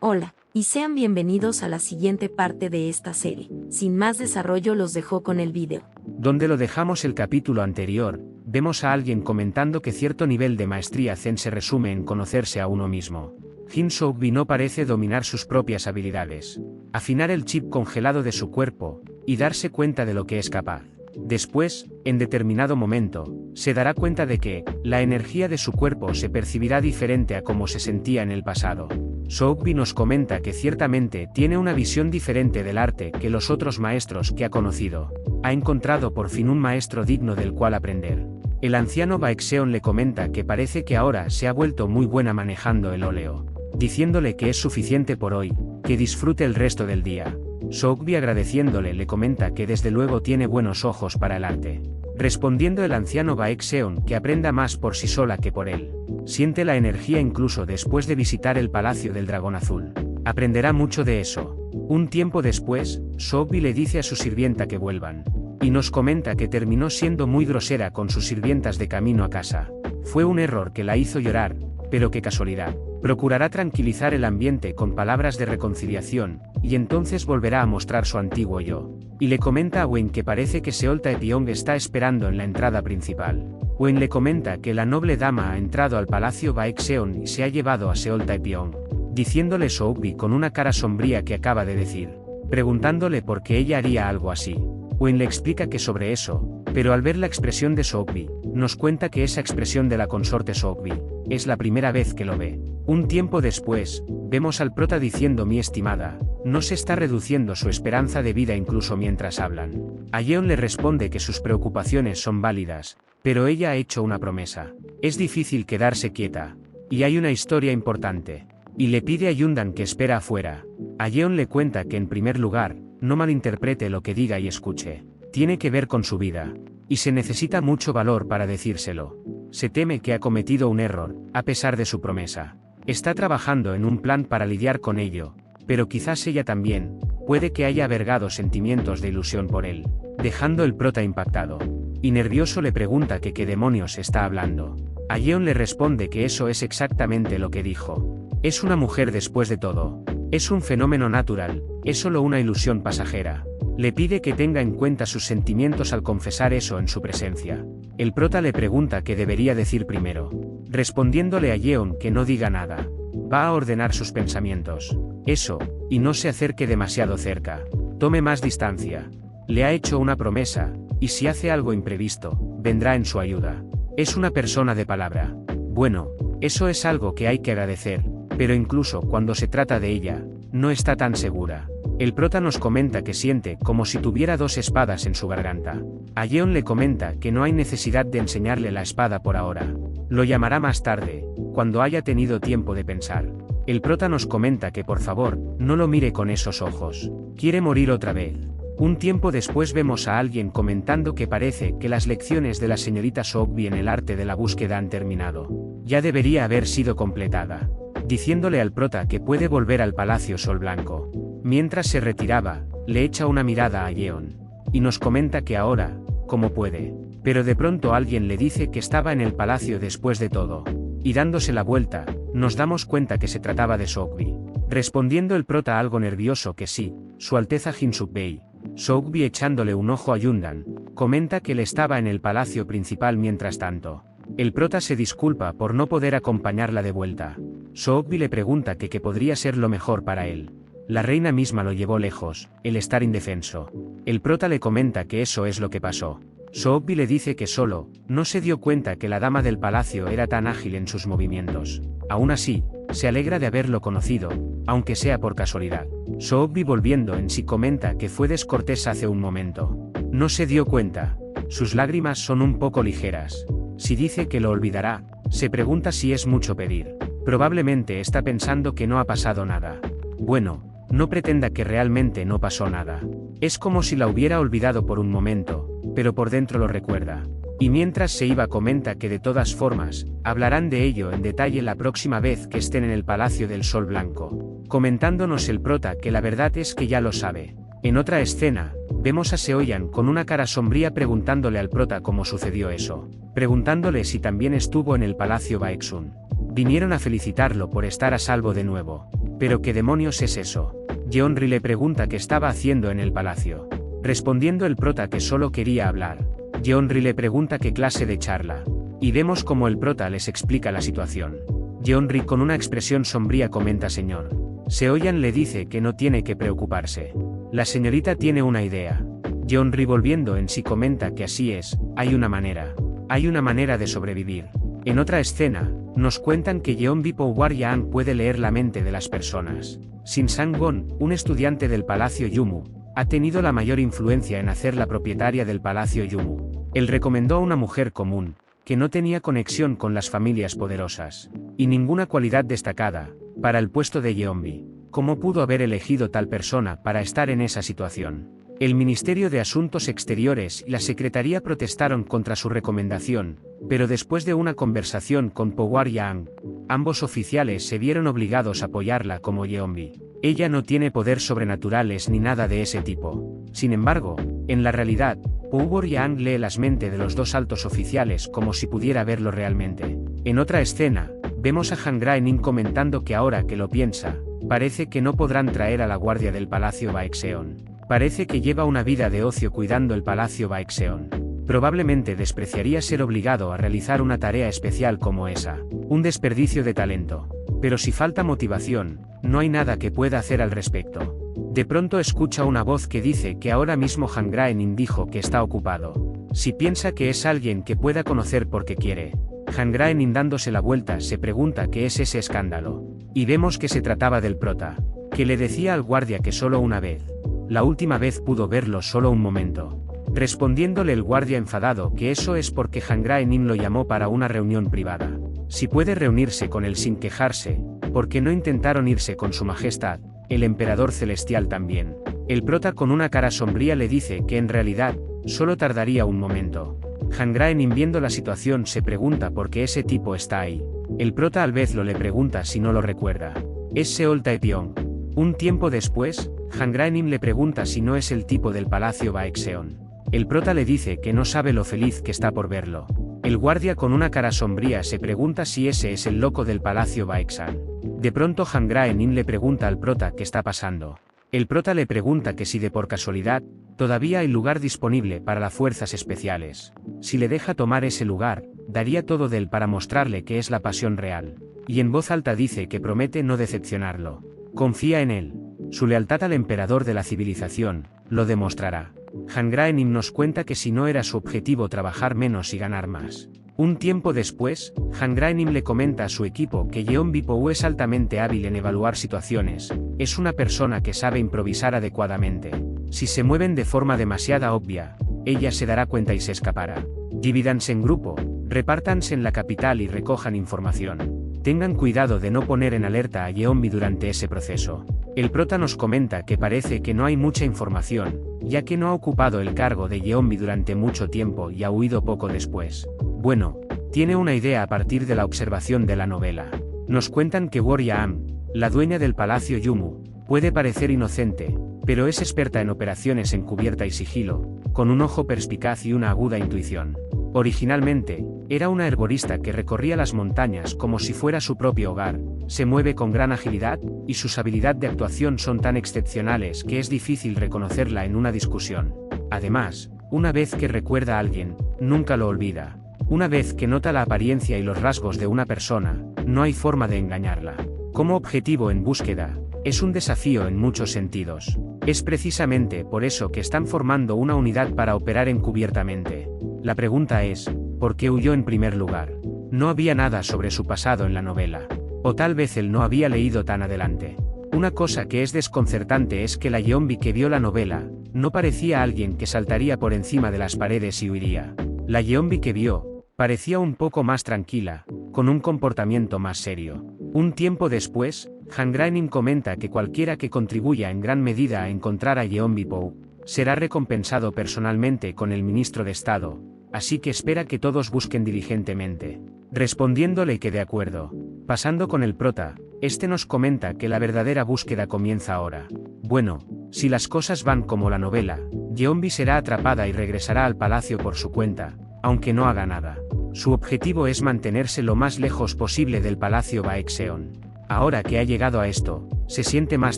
Hola, y sean bienvenidos a la siguiente parte de esta serie. Sin más desarrollo los dejo con el vídeo. Donde lo dejamos el capítulo anterior, vemos a alguien comentando que cierto nivel de maestría zen se resume en conocerse a uno mismo. Jin Sookbi no parece dominar sus propias habilidades. Afinar el chip congelado de su cuerpo, y darse cuenta de lo que es capaz. Después, en determinado momento, se dará cuenta de que, la energía de su cuerpo se percibirá diferente a como se sentía en el pasado. Sookbi nos comenta que ciertamente tiene una visión diferente del arte que los otros maestros que ha conocido. Ha encontrado por fin un maestro digno del cual aprender. El anciano Baekseon le comenta que parece que ahora se ha vuelto muy buena manejando el óleo, diciéndole que es suficiente por hoy, que disfrute el resto del día. Sookbi agradeciéndole le comenta que desde luego tiene buenos ojos para el arte. Respondiendo el anciano Baekseon que aprenda más por sí sola que por él. Siente la energía incluso después de visitar el Palacio del Dragón Azul. Aprenderá mucho de eso. Un tiempo después, Sookbi le dice a su sirvienta que vuelvan. Y nos comenta que terminó siendo muy grosera con sus sirvientas de camino a casa. Fue un error que la hizo llorar, pero qué casualidad. Procurará tranquilizar el ambiente con palabras de reconciliación, y entonces volverá a mostrar su antiguo yo. Y le comenta a Wen que parece que Seol Taepyeong está esperando en la entrada principal. Wen le comenta que la noble dama ha entrado al palacio Baekseon y se ha llevado a Seol Taepyeong, diciéndole Sookbi con una cara sombría que acaba de decir, preguntándole por qué ella haría algo así. Wen le explica que sobre eso, pero al ver la expresión de Sookbi, nos cuenta que esa expresión de la consorte Sookbi, es la primera vez que lo ve. Un tiempo después, vemos al prota diciendo mi estimada, no se está reduciendo su esperanza de vida incluso mientras hablan. A Yeon le responde que sus preocupaciones son válidas, pero ella ha hecho una promesa. Es difícil quedarse quieta. Y hay una historia importante. Y le pide a Yundan que espera afuera. A Yeon le cuenta que en primer lugar, no malinterprete lo que diga y escuche. Tiene que ver con su vida. Y se necesita mucho valor para decírselo. Se teme que ha cometido un error, a pesar de su promesa. Está trabajando en un plan para lidiar con ello, pero quizás ella también, puede que haya albergado sentimientos de ilusión por él, dejando el prota impactado. Y nervioso le pregunta que qué demonios está hablando. A Yeon le responde que eso es exactamente lo que dijo. Es una mujer después de todo. Es un fenómeno natural, es solo una ilusión pasajera. Le pide que tenga en cuenta sus sentimientos al confesar eso en su presencia. El prota le pregunta qué debería decir primero. Respondiéndole a Yeon que no diga nada. Va a ordenar sus pensamientos. Eso, y no se acerque demasiado cerca. Tome más distancia. Le ha hecho una promesa, y si hace algo imprevisto, vendrá en su ayuda. Es una persona de palabra. Bueno, eso es algo que hay que agradecer, pero incluso cuando se trata de ella, no está tan segura. El prota nos comenta que siente como si tuviera dos espadas en su garganta. A Yeon le comenta que no hay necesidad de enseñarle la espada por ahora. Lo llamará más tarde, cuando haya tenido tiempo de pensar. El prota nos comenta que por favor, no lo mire con esos ojos. Quiere morir otra vez. Un tiempo después vemos a alguien comentando que parece que las lecciones de la señorita Sookbi en el arte de la búsqueda han terminado. Ya debería haber sido completada. Diciéndole al prota que puede volver al Palacio Sol Blanco. Mientras se retiraba, le echa una mirada a Yeon. Y nos comenta que ahora, como puede. Pero de pronto alguien le dice que estaba en el palacio después de todo. Y dándose la vuelta, nos damos cuenta que se trataba de Sookbi. Respondiendo el prota algo nervioso que sí, Su Alteza Jin Sookbi. Sookbi echándole un ojo a Yundan, comenta que él estaba en el palacio principal mientras tanto. El prota se disculpa por no poder acompañarla de vuelta. Sookbi le pregunta que qué podría ser lo mejor para él. La reina misma lo llevó lejos, el estar indefenso. El prota le comenta que eso es lo que pasó. Sookbi le dice que solo, no se dio cuenta que la dama del palacio era tan ágil en sus movimientos. Aún así, se alegra de haberlo conocido, aunque sea por casualidad. Sookbi volviendo en sí comenta que fue descortés hace un momento. No se dio cuenta. Sus lágrimas son un poco ligeras. Si dice que lo olvidará, se pregunta si es mucho pedir. Probablemente está pensando que no ha pasado nada. Bueno, no pretenda que realmente no pasó nada. Es como si la hubiera olvidado por un momento, pero por dentro lo recuerda. Y mientras se iba comenta que de todas formas, hablarán de ello en detalle la próxima vez que estén en el Palacio del Sol Blanco. Comentándonos el prota que la verdad es que ya lo sabe. En otra escena, vemos a Seoyan con una cara sombría preguntándole al prota cómo sucedió eso. Preguntándole si también estuvo en el Palacio Baeksun. Vinieron a felicitarlo por estar a salvo de nuevo. ¿Pero qué demonios es eso? Yeonri le pregunta qué estaba haciendo en el palacio. Respondiendo el prota que solo quería hablar. Yeonri le pregunta qué clase de charla. Y vemos cómo el prota les explica la situación. Yeonri con una expresión sombría comenta: señor. Seoyan le dice que no tiene que preocuparse. La señorita tiene una idea. Yeonri volviendo en sí comenta que así es, hay una manera de sobrevivir. En otra escena, nos cuentan que Yeonbi Powar-Yang puede leer la mente de las personas. Shin Sang-gon, un estudiante del Palacio Yumu, ha tenido la mayor influencia en hacer la propietaria del Palacio Yumu. Él recomendó a una mujer común, que no tenía conexión con las familias poderosas, y ninguna cualidad destacada, para el puesto de Yeonbi. ¿Cómo pudo haber elegido tal persona para estar en esa situación? El Ministerio de Asuntos Exteriores y la Secretaría protestaron contra su recomendación, pero después de una conversación con Powar-Yang, ambos oficiales se vieron obligados a apoyarla como Yeonbi. Ella no tiene poder sobrenaturales ni nada de ese tipo. Sin embargo, en la realidad, Powar-Yang lee las mentes de los dos altos oficiales como si pudiera verlo realmente. En otra escena, vemos a Han Grae-nin comentando que ahora que lo piensa, parece que no podrán traer a la guardia del Palacio Baekseon. Parece que lleva una vida de ocio cuidando el Palacio Baekseon. Probablemente despreciaría ser obligado a realizar una tarea especial como esa. Un desperdicio de talento. Pero si falta motivación, no hay nada que pueda hacer al respecto. De pronto escucha una voz que dice que ahora mismo Han Grae-nin dijo que está ocupado. Si piensa que es alguien que pueda conocer porque quiere. Han Grae-nin dándose la vuelta se pregunta qué es ese escándalo. Y vemos que se trataba del prota, que le decía al guardia que solo una vez. La última vez pudo verlo solo un momento. Respondiéndole el guardia enfadado que eso es porque Han Grae-nin lo llamó para una reunión privada. Si puede reunirse con él sin quejarse, porque no intentaron irse con su majestad, el emperador celestial también. El prota con una cara sombría le dice que en realidad, solo tardaría un momento. Han Grae-nin viendo la situación se pregunta por qué ese tipo está ahí. El prota al vez le pregunta si no lo recuerda. Es Seol Taepyeong. Un tiempo después, Han Grae-nin le pregunta si no es el tipo del Palacio Baekseon. El prota le dice que no sabe lo feliz que está por verlo. El guardia con una cara sombría se pregunta si ese es el loco del Palacio Baeksan. De pronto Han Grae-nin le pregunta al prota qué está pasando. El prota le pregunta que si de por casualidad, todavía hay lugar disponible para las fuerzas especiales. Si le deja tomar ese lugar, daría todo de él para mostrarle que es la pasión real. Y en voz alta dice que promete no decepcionarlo. Confía en él. Su lealtad al emperador de la civilización, lo demostrará. Han Grae-nin nos cuenta que si no era su objetivo trabajar menos y ganar más. Un tiempo después, Han Grae-nin le comenta a su equipo que Yeonbi Pou es altamente hábil en evaluar situaciones, es una persona que sabe improvisar adecuadamente. Si se mueven de forma demasiado obvia, ella se dará cuenta y se escapará. Divídanse en grupo, repártanse en la capital y recojan información. Tengan cuidado de no poner en alerta a Yeonbi durante ese proceso. El prota nos comenta que parece que no hay mucha información, ya que no ha ocupado el cargo de Yeonbi durante mucho tiempo y ha huido poco después. Bueno, tiene una idea a partir de la observación de la novela. Nos cuentan que Wor-Yaam, la dueña del Palacio Yumu, puede parecer inocente, pero es experta en operaciones encubierta y sigilo, con un ojo perspicaz y una aguda intuición. Originalmente, era una herborista que recorría las montañas como si fuera su propio hogar, se mueve con gran agilidad, y sus habilidades de actuación son tan excepcionales que es difícil reconocerla en una discusión. Además, una vez que recuerda a alguien, nunca lo olvida. Una vez que nota la apariencia y los rasgos de una persona, no hay forma de engañarla. Como objetivo en búsqueda, es un desafío en muchos sentidos. Es precisamente por eso que están formando una unidad para operar encubiertamente. La pregunta es, ¿por qué huyó en primer lugar? No había nada sobre su pasado en la novela. O tal vez él no había leído tan adelante. Una cosa que es desconcertante es que la Yeonbi que vio la novela, no parecía alguien que saltaría por encima de las paredes y huiría. La Yeonbi que vio, parecía un poco más tranquila, con un comportamiento más serio. Un tiempo después, Han Grae-nin comenta que cualquiera que contribuya en gran medida a encontrar a Yeonbi Pou, será recompensado personalmente con el ministro de Estado, así que espera que todos busquen diligentemente. Respondiéndole que de acuerdo. Pasando con el prota, este nos comenta que la verdadera búsqueda comienza ahora. Bueno, si las cosas van como la novela, Yeonbi será atrapada y regresará al palacio por su cuenta, aunque no haga nada. Su objetivo es mantenerse lo más lejos posible del Palacio Baekseon. Ahora que ha llegado a esto, se siente más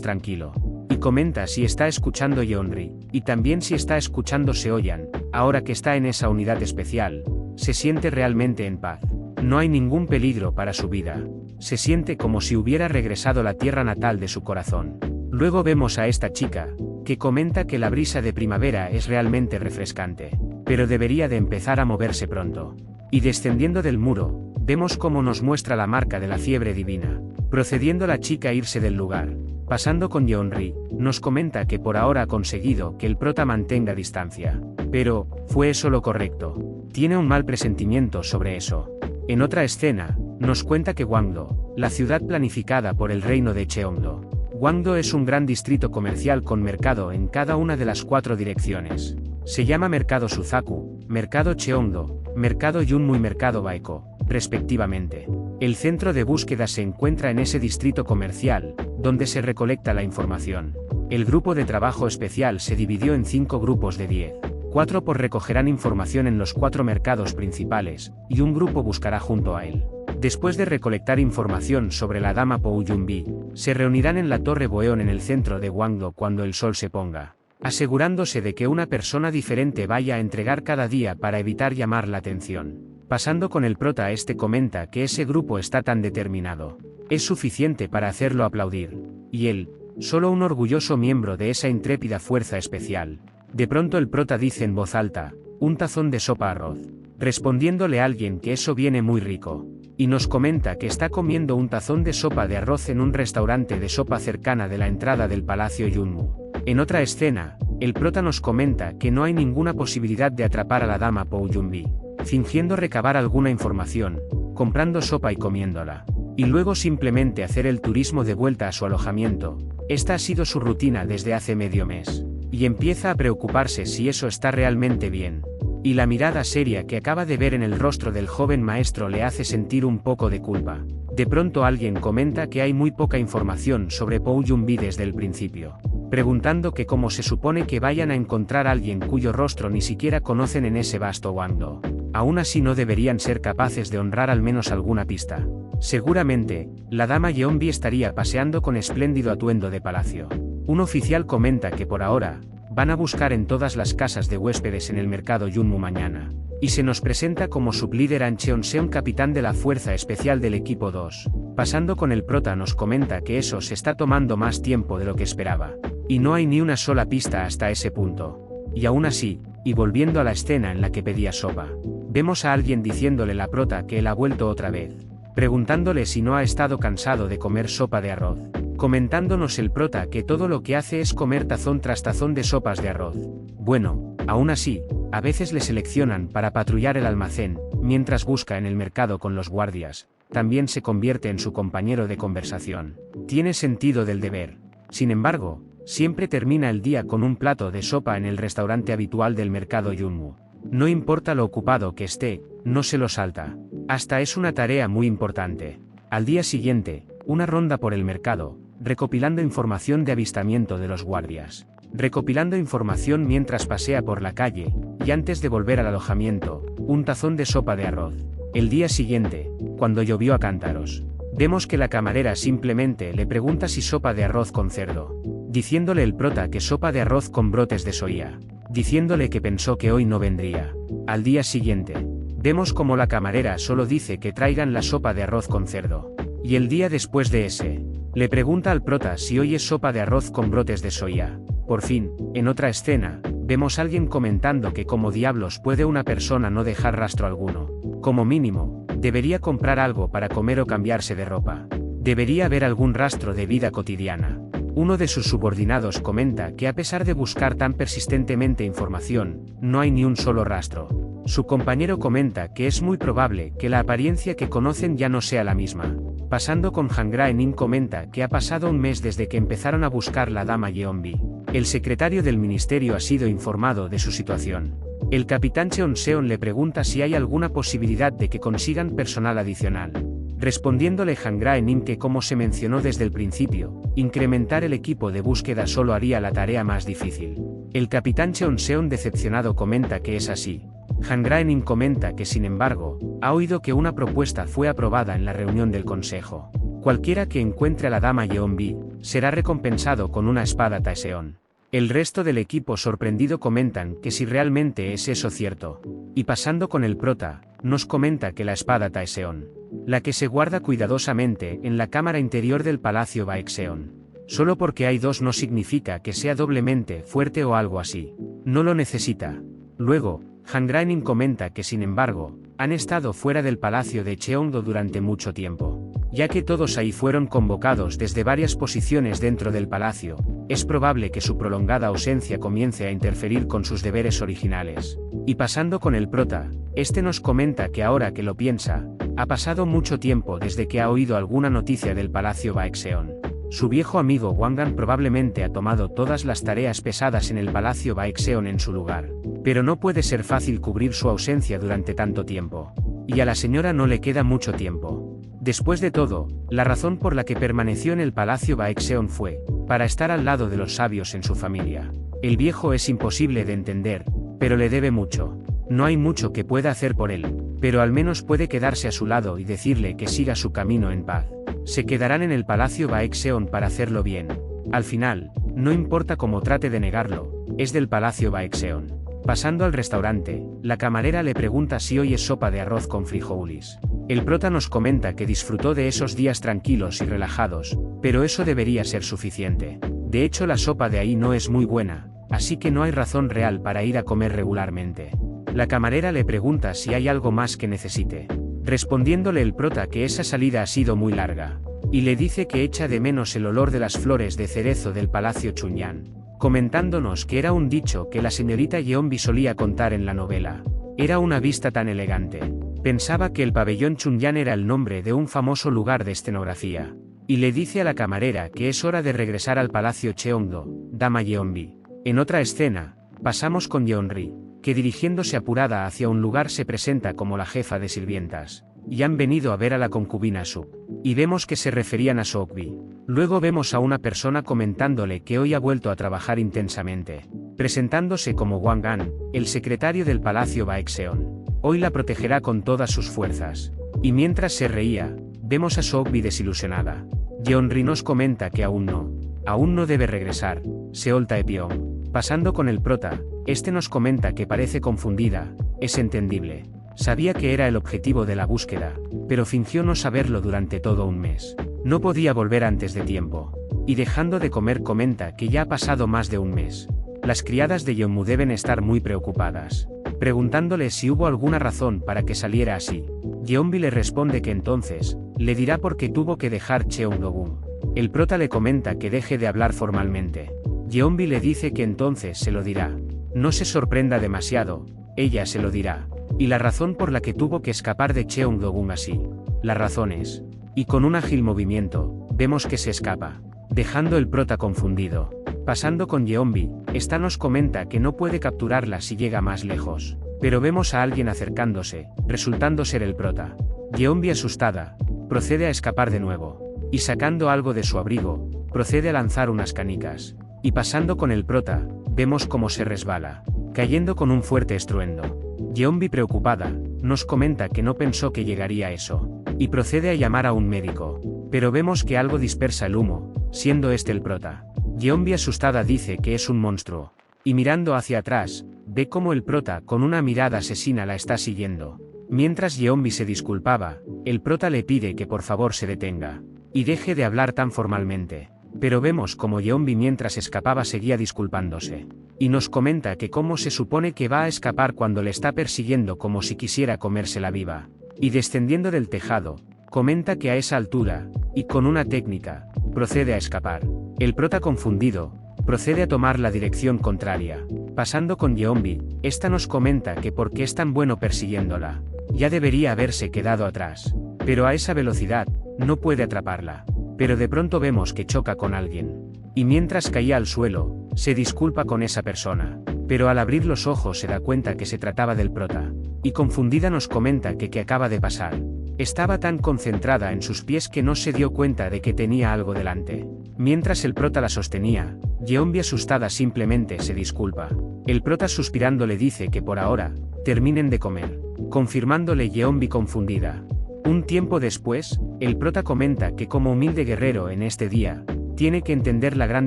tranquilo. Y comenta si está escuchando Yeonri, y también si está escuchando Seoyan. Ahora que está en esa unidad especial, se siente realmente en paz. No hay ningún peligro para su vida. Se siente como si hubiera regresado a la tierra natal de su corazón. Luego vemos a esta chica, que comenta que la brisa de primavera es realmente refrescante, pero debería de empezar a moverse pronto. Y descendiendo del muro, vemos cómo nos muestra la marca de la fiebre divina, procediendo la chica a irse del lugar. Pasando con Yeonri, nos comenta que por ahora ha conseguido que el prota mantenga distancia. Pero, ¿fue eso lo correcto? Tiene un mal presentimiento sobre eso. En otra escena, nos cuenta que Gwangdo, la ciudad planificada por el reino de Cheongdo. Gwangdo es un gran distrito comercial con mercado en cada una de las 4 direcciones. Se llama Mercado Suzaku, Mercado Cheongdo, Mercado Yunmu y Mercado Baeko, respectivamente. El centro de búsqueda se encuentra en ese distrito comercial, donde se recolecta la información. El grupo de trabajo especial se dividió en 5 grupos de 10. 4 recogerán información en los 4 mercados principales, y un grupo buscará junto a él. Después de recolectar información sobre la dama Pou Yunbi, se reunirán en la Torre Boeon en el centro de Gwangdo cuando el sol se ponga, asegurándose de que una persona diferente vaya a entregar cada día para evitar llamar la atención. Pasando con el prota, este comenta que ese grupo está tan determinado. Es suficiente para hacerlo aplaudir. Y él, solo un orgulloso miembro de esa intrépida fuerza especial. De pronto el prota dice en voz alta, un tazón de sopa arroz. Respondiéndole a alguien que eso viene muy rico. Y nos comenta que está comiendo un tazón de sopa de arroz en un restaurante de sopa cercana de la entrada del Palacio Yunmu. En otra escena, el prota nos comenta que no hay ninguna posibilidad de atrapar a la dama Pou Yunbi, fingiendo recabar alguna información, comprando sopa y comiéndola. Y luego simplemente hacer el turismo de vuelta a su alojamiento. Esta ha sido su rutina desde hace medio mes. Y empieza a preocuparse si eso está realmente bien. Y la mirada seria que acaba de ver en el rostro del joven maestro le hace sentir un poco de culpa. De pronto alguien comenta que hay muy poca información sobre Pou Yunbi desde el principio, preguntando que cómo se supone que vayan a encontrar a alguien cuyo rostro ni siquiera conocen en ese vasto Gwangdo. Aún así no deberían ser capaces de honrar al menos alguna pista. Seguramente, la dama Yeonbi estaría paseando con espléndido atuendo de palacio. Un oficial comenta que por ahora, van a buscar en todas las casas de huéspedes en el mercado Yunmu mañana. Y se nos presenta como sublíder An Cheon-seon, capitán de la fuerza especial del equipo 2. Pasando con el prota, nos comenta que eso se está tomando más tiempo de lo que esperaba. Y no hay ni una sola pista hasta ese punto. Y aún así, y volviendo a la escena en la que pedía sopa, vemos a alguien diciéndole a la prota que él ha vuelto otra vez, preguntándole si no ha estado cansado de comer sopa de arroz. Comentándonos el prota que todo lo que hace es comer tazón tras tazón de sopas de arroz. Bueno, aún así, a veces le seleccionan para patrullar el almacén, mientras busca en el mercado con los guardias, también se convierte en su compañero de conversación. Tiene sentido del deber. Sin embargo, siempre termina el día con un plato de sopa en el restaurante habitual del mercado Yunmu. No importa lo ocupado que esté, no se lo salta. Hasta es una tarea muy importante. Al día siguiente, una ronda por el mercado, recopilando información de avistamiento de los guardias. Recopilando información mientras pasea por la calle, y antes de volver al alojamiento, un tazón de sopa de arroz. El día siguiente, cuando llovió a cántaros, vemos que la camarera simplemente le pregunta si sopa de arroz con cerdo, diciéndole el prota que sopa de arroz con brotes de soya, diciéndole que pensó que hoy no vendría. Al día siguiente, vemos como la camarera solo dice que traigan la sopa de arroz con cerdo. Y el día después de ese, le pregunta al prota si hoy es sopa de arroz con brotes de soya. Por fin, en otra escena, vemos a alguien comentando que como diablos puede una persona no dejar rastro alguno. Como mínimo, debería comprar algo para comer o cambiarse de ropa. Debería haber algún rastro de vida cotidiana. Uno de sus subordinados comenta que a pesar de buscar tan persistentemente información, no hay ni un solo rastro. Su compañero comenta que es muy probable que la apariencia que conocen ya no sea la misma. Pasando con Hangraenin comenta que ha pasado un mes desde que empezaron a buscar la dama Yeonbi. El secretario del ministerio ha sido informado de su situación. El capitán Cheon-seon le pregunta si hay alguna posibilidad de que consigan personal adicional. Respondiéndole Hangraenin que, como se mencionó desde el principio, incrementar el equipo de búsqueda solo haría la tarea más difícil. El capitán Cheon-seon decepcionado comenta que es así. Hangraenin comenta que sin embargo, ha oído que una propuesta fue aprobada en la reunión del consejo. Cualquiera que encuentre a la dama Yeonbi, será recompensado con una espada Taeseon. El resto del equipo sorprendido comentan que si realmente es eso cierto. Y pasando con el prota, nos comenta que la espada Taeseon, la que se guarda cuidadosamente en la cámara interior del palacio Baekseon. Solo porque hay dos no significa que sea doblemente fuerte o algo así. No lo necesita. Luego, Han Graening comenta que sin embargo, han estado fuera del palacio de Cheongdo durante mucho tiempo. Ya que todos ahí fueron convocados desde varias posiciones dentro del palacio, es probable que su prolongada ausencia comience a interferir con sus deberes originales. Y pasando con el prota, este nos comenta que ahora que lo piensa, ha pasado mucho tiempo desde que ha oído alguna noticia del palacio Baekseon. Su viejo amigo Wangan probablemente ha tomado todas las tareas pesadas en el palacio Baekseon en su lugar. Pero no puede ser fácil cubrir su ausencia durante tanto tiempo. Y a la señora no le queda mucho tiempo. Después de todo, la razón por la que permaneció en el palacio Baekseon fue, para estar al lado de los sabios en su familia. El viejo es imposible de entender, pero le debe mucho. No hay mucho que pueda hacer por él, pero al menos puede quedarse a su lado y decirle que siga su camino en paz. Se quedarán en el palacio Baekseon para hacerlo bien. Al final, no importa cómo trate de negarlo, es del palacio Baekseon. Pasando al restaurante, la camarera le pregunta si hoy es sopa de arroz con frijoles. El prota nos comenta que disfrutó de esos días tranquilos y relajados, pero eso debería ser suficiente. De hecho, la sopa de ahí no es muy buena, así que no hay razón real para ir a comer regularmente. La camarera le pregunta si hay algo más que necesite, respondiéndole el prota que esa salida ha sido muy larga, y le dice que echa de menos el olor de las flores de cerezo del palacio Chunyan, comentándonos que era un dicho que la señorita Yeonbi solía contar en la novela. Era una vista tan elegante. Pensaba que el pabellón Chunyan era el nombre de un famoso lugar de escenografía. Y le dice a la camarera que es hora de regresar al palacio Cheongdo, dama Yeonbi. En otra escena, pasamos con Yeonri, que dirigiéndose apurada hacia un lugar se presenta como la jefa de sirvientas. Y han venido a ver a la concubina Sub. Y vemos que se referían a Seokbi. Luego vemos a una persona comentándole que hoy ha vuelto a trabajar intensamente, presentándose como Wangan, el secretario del palacio Baekseon. Hoy la protegerá con todas sus fuerzas. Y mientras se reía, vemos a Seokbi desilusionada. Yeonri nos comenta que aún no debe regresar, Seol Taepyeong. Pasando con el prota, este nos comenta que parece confundida, es entendible. Sabía que era el objetivo de la búsqueda, pero fingió no saberlo durante todo un mes. No podía volver antes de tiempo. Y dejando de comer comenta que ya ha pasado más de un mes. Las criadas de Yeonmu deben estar muy preocupadas, preguntándole si hubo alguna razón para que saliera así. Yeonbi le responde que entonces, le dirá por qué tuvo que dejar Cheongdo-gun. El prota le comenta que deje de hablar formalmente. Yeonbi le dice que entonces se lo dirá. No se sorprenda demasiado, ella se lo dirá. Y la razón por la que tuvo que escapar de Cheongdo-gun así. La razón es. Y con un ágil movimiento, vemos que se escapa, dejando el prota confundido. Pasando con Yeonbi, esta nos comenta que no puede capturarla si llega más lejos. Pero vemos a alguien acercándose, resultando ser el prota. Yeonbi asustada, procede a escapar de nuevo. Y sacando algo de su abrigo, procede a lanzar unas canicas. Y pasando con el prota, vemos cómo se resbala, cayendo con un fuerte estruendo. Yeonbi preocupada, nos comenta que no pensó que llegaría a eso. Y procede a llamar a un médico. Pero vemos que algo dispersa el humo, siendo este el prota. Yeonbi asustada dice que es un monstruo. Y mirando hacia atrás, ve cómo el prota con una mirada asesina la está siguiendo. Mientras Yeonbi se disculpaba, el prota le pide que por favor se detenga. Y deje de hablar tan formalmente. Pero vemos como Yeonbi mientras escapaba seguía disculpándose. Y nos comenta que cómo se supone que va a escapar cuando le está persiguiendo como si quisiera comérsela viva. Y descendiendo del tejado, comenta que a esa altura, y con una técnica, procede a escapar. El prota confundido, procede a tomar la dirección contraria. Pasando con Yeonbi, esta nos comenta que por qué es tan bueno persiguiéndola. Ya debería haberse quedado atrás. Pero a esa velocidad, no puede atraparla. Pero de pronto vemos que choca con alguien. Y mientras caía al suelo, se disculpa con esa persona. Pero al abrir los ojos se da cuenta que se trataba del prota. Y confundida nos comenta que qué acaba de pasar. Estaba tan concentrada en sus pies que no se dio cuenta de que tenía algo delante. Mientras el prota la sostenía, Yeonbi asustada simplemente se disculpa. El prota suspirando le dice que por ahora, terminen de comer. Confirmándole Yeonbi confundida. Un tiempo después, El prota comenta que como humilde guerrero en este día, tiene que entender la gran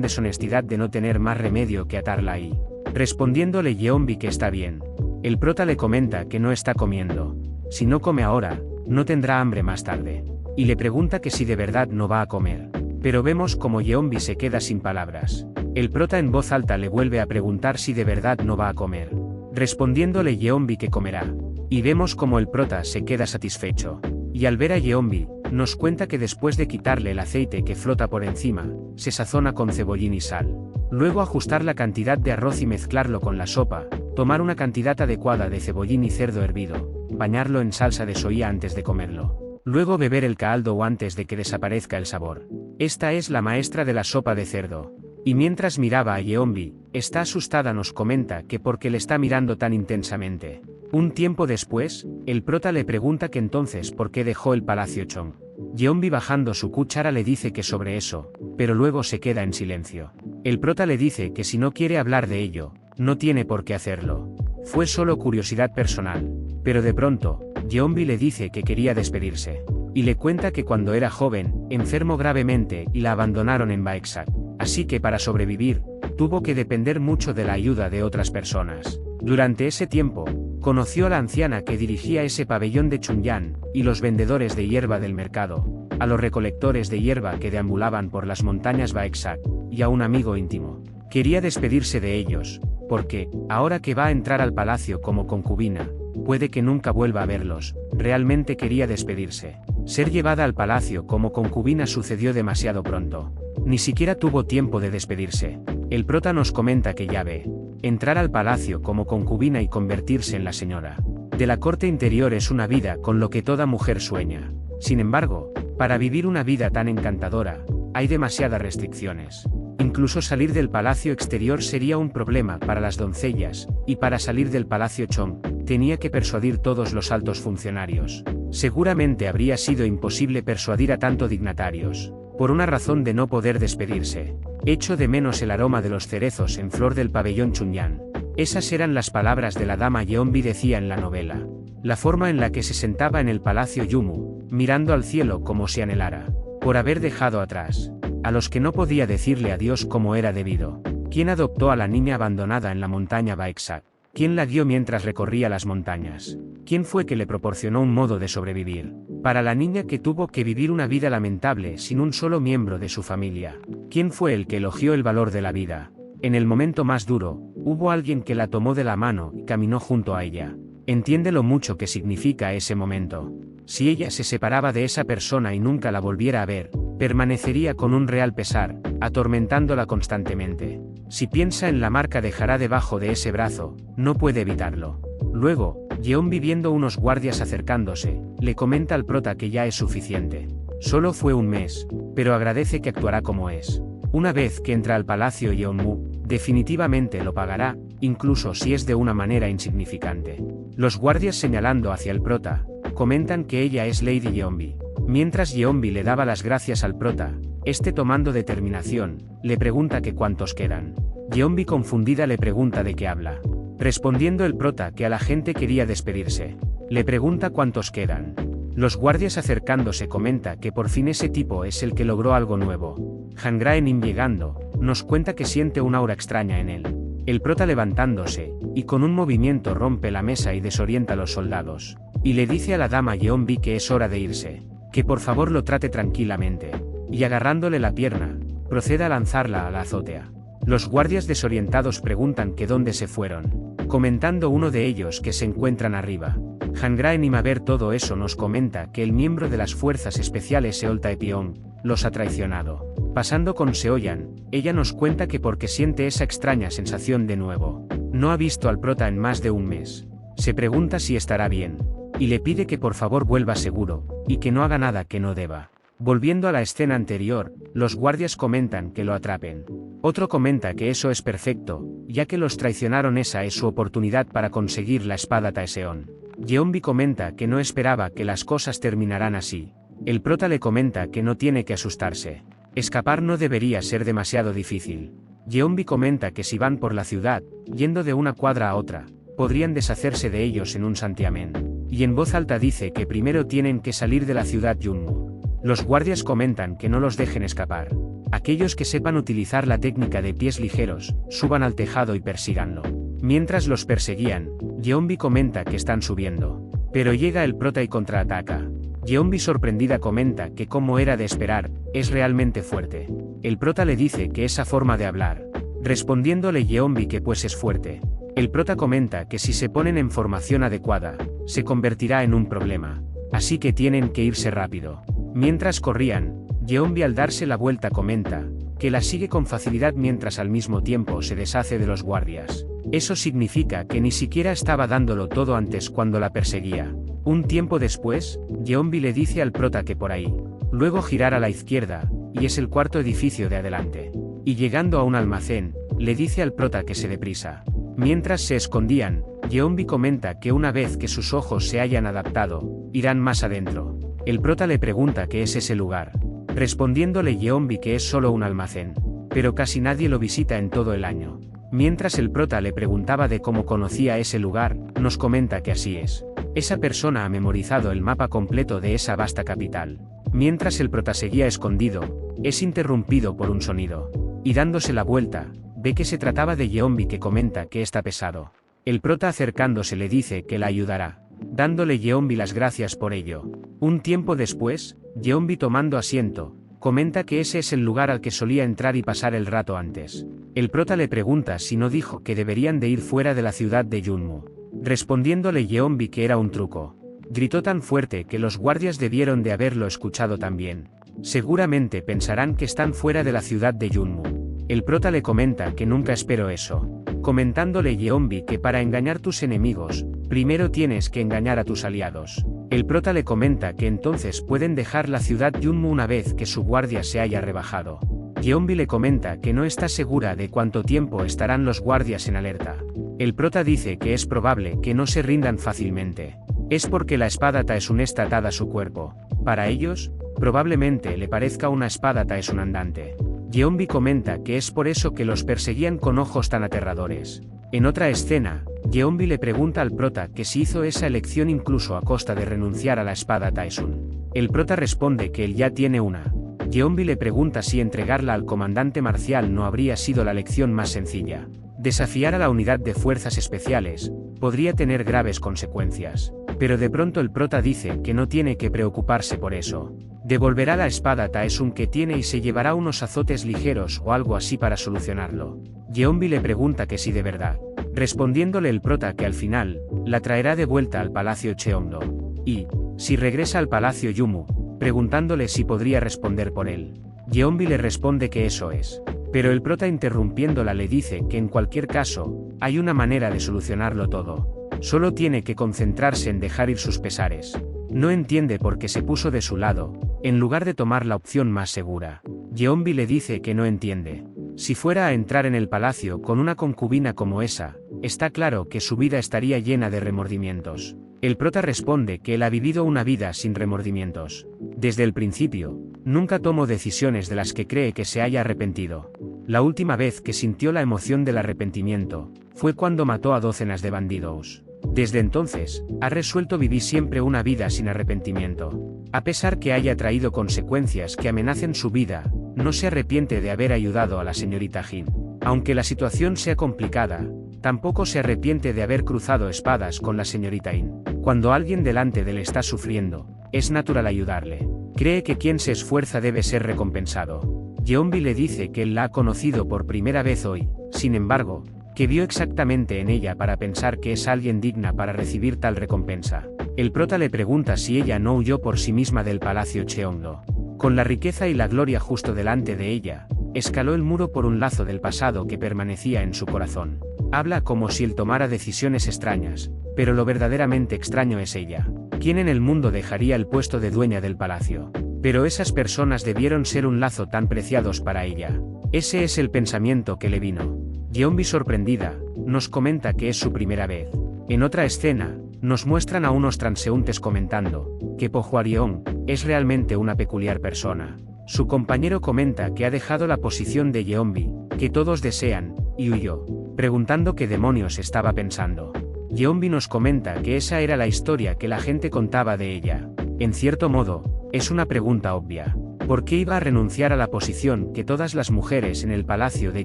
deshonestidad de no tener más remedio que atarla ahí. Respondiéndole Yeonbi que está bien. El prota le comenta que no está comiendo. Si no come ahora, no tendrá hambre más tarde. Y le pregunta que si de verdad no va a comer. Pero vemos como Yeonbi se queda sin palabras. El prota en voz alta le vuelve a preguntar si de verdad no va a comer. Respondiéndole Yeonbi que comerá. Y vemos como el prota se queda satisfecho. Y al ver a Yeonbi, nos cuenta que después de quitarle el aceite que flota por encima, se sazona con cebollín y sal. Luego ajustar la cantidad de arroz y mezclarlo con la sopa, tomar una cantidad adecuada de cebollín y cerdo hervido, bañarlo en salsa de soya antes de comerlo. Luego beber el caldo o antes de que desaparezca el sabor. Esta es la maestra de la sopa de cerdo. Y mientras miraba a Yeonbi, está asustada, nos comenta que porque le está mirando tan intensamente. Un tiempo después, el prota le pregunta que entonces por qué dejó el palacio Chong. Yeonbi bajando su cuchara le dice que sobre eso, pero luego se queda en silencio. El prota le dice que si no quiere hablar de ello, no tiene por qué hacerlo. Fue solo curiosidad personal. Pero de pronto, Yeonbi le dice que quería despedirse. Y le cuenta que cuando era joven, enfermó gravemente y la abandonaron en Baeksak. Así que para sobrevivir, tuvo que depender mucho de la ayuda de otras personas. Durante ese tiempo, conoció a la anciana que dirigía ese pabellón de Chunyan, y los vendedores de hierba del mercado, a los recolectores de hierba que deambulaban por las montañas Baeksak, y a un amigo íntimo. Quería despedirse de ellos, porque, ahora que va a entrar al palacio como concubina, puede que nunca vuelva a verlos. Realmente quería despedirse. Ser llevada al palacio como concubina sucedió demasiado pronto. Ni siquiera tuvo tiempo de despedirse. El prota nos comenta que ya ve. Entrar al palacio como concubina y convertirse en la señora de la corte interior es una vida con lo que toda mujer sueña. Sin embargo, para vivir una vida tan encantadora, hay demasiadas restricciones. Incluso salir del palacio exterior sería un problema para las doncellas, y para salir del palacio Chong, tenía que persuadir todos los altos funcionarios. Seguramente habría sido imposible persuadir a tantos dignatarios, por una razón de no poder despedirse. Echo de menos el aroma de los cerezos en flor del pabellón Chunyan. Esas eran las palabras de la dama Yeonbi, decía en la novela. La forma en la que se sentaba en el palacio Yumu, mirando al cielo como si anhelara, por haber dejado atrás a los que no podía decirle adiós como era debido. ¿Quién adoptó a la niña abandonada en la montaña Baeksak? ¿Quién la guió mientras recorría las montañas? ¿Quién fue que le proporcionó un modo de sobrevivir? Para la niña que tuvo que vivir una vida lamentable sin un solo miembro de su familia. ¿Quién fue el que elogió el valor de la vida? En el momento más duro, hubo alguien que la tomó de la mano y caminó junto a ella. Entiende lo mucho que significa ese momento. Si ella se separaba de esa persona y nunca la volviera a ver, permanecería con un real pesar, atormentándola constantemente. Si piensa en la marca dejará debajo de ese brazo, no puede evitarlo. Luego, Yeonbi, viendo unos guardias acercándose, le comenta al prota que ya es suficiente. Solo fue un mes, pero agradece que actuará como es. Una vez que entra al palacio Yeonmu, definitivamente lo pagará, incluso si es de una manera insignificante. Los guardias, señalando hacia el prota, comentan que ella es Lady Yeonbi. Mientras Yeonbi le daba las gracias al prota, este, tomando determinación, le pregunta que cuántos quedan. Yeonbi, confundida, le pregunta de qué habla. Respondiendo el prota que a la gente quería despedirse. Le pregunta cuántos quedan. Los guardias, acercándose, comenta que por fin ese tipo es el que logró algo nuevo. Hangraenim, llegando, nos cuenta que siente una aura extraña en él. El prota, levantándose, y con un movimiento rompe la mesa y desorienta a los soldados. Y le dice a la dama Yeonbi que es hora de irse, que por favor lo trate tranquilamente. Y agarrándole la pierna, procede a lanzarla a la azotea. Los guardias, desorientados, preguntan que dónde se fueron, comentando uno de ellos que se encuentran arriba. Hangraenim, a ver todo eso, nos comenta que el miembro de las fuerzas especiales Seol Taepyeong los ha traicionado. Pasando con Seoyan, ella nos cuenta que porque siente esa extraña sensación de nuevo. No ha visto al prota en más de un mes. Se pregunta si estará bien, y le pide que por favor vuelva seguro, y que no haga nada que no deba. Volviendo a la escena anterior, los guardias comentan que lo atrapen. Otro comenta que eso es perfecto, ya que los traicionaron, esa es su oportunidad para conseguir la espada Taeseon. Yeonbi comenta que no esperaba que las cosas terminarán así. El prota le comenta que no tiene que asustarse. Escapar no debería ser demasiado difícil. Yeonbi comenta que si van por la ciudad, yendo de una cuadra a otra, podrían deshacerse de ellos en un santiamén. Y en voz alta dice que primero tienen que salir de la ciudad Yunmu. Los guardias comentan que no los dejen escapar. Aquellos que sepan utilizar la técnica de pies ligeros, suban al tejado y persíganlo. Mientras los perseguían, Yeonbi comenta que están subiendo. Pero llega el prota y contraataca. Yeonbi sorprendida comenta que, como era de esperar, es realmente fuerte. El prota le dice que esa forma de hablar. Respondiéndole Yeonbi que pues es fuerte. El prota comenta que si se ponen en formación adecuada, se convertirá en un problema. Así que tienen que irse rápido. Mientras corrían, Yeonbi al darse la vuelta comenta que la sigue con facilidad mientras al mismo tiempo se deshace de los guardias. Eso significa que ni siquiera estaba dándolo todo antes cuando la perseguía. Un tiempo después, Yeonbi le dice al prota que por ahí. Luego girar a la izquierda, y es el cuarto edificio de adelante. Y llegando a un almacén, le dice al prota que se deprisa. Mientras se escondían, Yeonbi comenta que una vez que sus ojos se hayan adaptado, irán más adentro. El prota le pregunta qué es ese lugar. Respondiéndole Yeonbi que es solo un almacén. Pero casi nadie lo visita en todo el año. Mientras el prota le preguntaba de cómo conocía ese lugar, nos comenta que así es. Esa persona ha memorizado el mapa completo de esa vasta capital. Mientras el prota seguía escondido, es interrumpido por un sonido. Y dándose la vuelta, ve que se trataba de Yeonbi que comenta que está pesado. El prota acercándose le dice que la ayudará, dándole Yeonbi las gracias por ello. Un tiempo después, Yeonbi tomando asiento, comenta que ese es el lugar al que solía entrar y pasar el rato antes. El prota le pregunta si no dijo que deberían de ir fuera de la ciudad de Yunmu. Respondiéndole Yeonbi que era un truco. Gritó tan fuerte que los guardias debieron de haberlo escuchado también. Seguramente pensarán que están fuera de la ciudad de Yunmu. El prota le comenta que nunca esperó eso. Comentándole Yeonbi que para engañar tus enemigos, primero tienes que engañar a tus aliados. El prota le comenta que entonces pueden dejar la ciudad Yunmu una vez que su guardia se haya rebajado. Yeonbi le comenta que no está segura de cuánto tiempo estarán los guardias en alerta. El prota dice que es probable que no se rindan fácilmente. Es porque la espada Taesun está atada a su cuerpo. Para ellos, probablemente le parezca una espada Taesun andante. Yeonbi comenta que es por eso que los perseguían con ojos tan aterradores. En otra escena, Yeonbi le pregunta al prota que si hizo esa elección incluso a costa de renunciar a la espada Taesun. El prota responde que él ya tiene una. Yeonbi le pregunta si entregarla al comandante marcial no habría sido la elección más sencilla. Desafiar a la unidad de fuerzas especiales podría tener graves consecuencias. Pero de pronto el prota dice que no tiene que preocuparse por eso. Devolverá la espada Taesun que tiene y se llevará unos azotes ligeros o algo así para solucionarlo. Yeonbi le pregunta que si de verdad. Respondiéndole el prota que al final, la traerá de vuelta al palacio Cheongdo. Y, si regresa al palacio Yumu, preguntándole si podría responder por él. Yeonbi le responde que eso es. Pero el prota interrumpiéndola le dice que en cualquier caso, hay una manera de solucionarlo todo. Solo tiene que concentrarse en dejar ir sus pesares. No entiende por qué se puso de su lado, en lugar de tomar la opción más segura. Yeonbi le dice que no entiende. Si fuera a entrar en el palacio con una concubina como esa, está claro que su vida estaría llena de remordimientos. El prota responde que él ha vivido una vida sin remordimientos. Desde el principio, nunca tomó decisiones de las que cree que se haya arrepentido. La última vez que sintió la emoción del arrepentimiento, fue cuando mató a docenas de bandidos. Desde entonces, ha resuelto vivir siempre una vida sin arrepentimiento. A pesar que haya traído consecuencias que amenacen su vida, no se arrepiente de haber ayudado a la señorita Jin. Aunque la situación sea complicada, tampoco se arrepiente de haber cruzado espadas con la señorita In. Cuando alguien delante de él está sufriendo, es natural ayudarle. Cree que quien se esfuerza debe ser recompensado. Yeonbi le dice que él la ha conocido por primera vez hoy, sin embargo, que vio exactamente en ella para pensar que es alguien digna para recibir tal recompensa. El prota le pregunta si ella no huyó por sí misma del palacio Cheongdo. Con la riqueza y la gloria justo delante de ella, escaló el muro por un lazo del pasado que permanecía en su corazón. Habla como si él tomara decisiones extrañas, pero lo verdaderamente extraño es ella. ¿Quién en el mundo dejaría el puesto de dueña del palacio? Pero esas personas debieron ser un lazo tan preciados para ella. Ese es el pensamiento que le vino. Yeonbi sorprendida, nos comenta que es su primera vez. En otra escena, nos muestran a unos transeúntes comentando que Po Hwaryeong es realmente una peculiar persona. Su compañero comenta que ha dejado la posición de Yeonbi, que todos desean, y huyó, preguntando qué demonios estaba pensando. Yeonbi nos comenta que esa era la historia que la gente contaba de ella. En cierto modo, Es una pregunta obvia. ¿Por qué iba a renunciar a la posición que todas las mujeres en el palacio de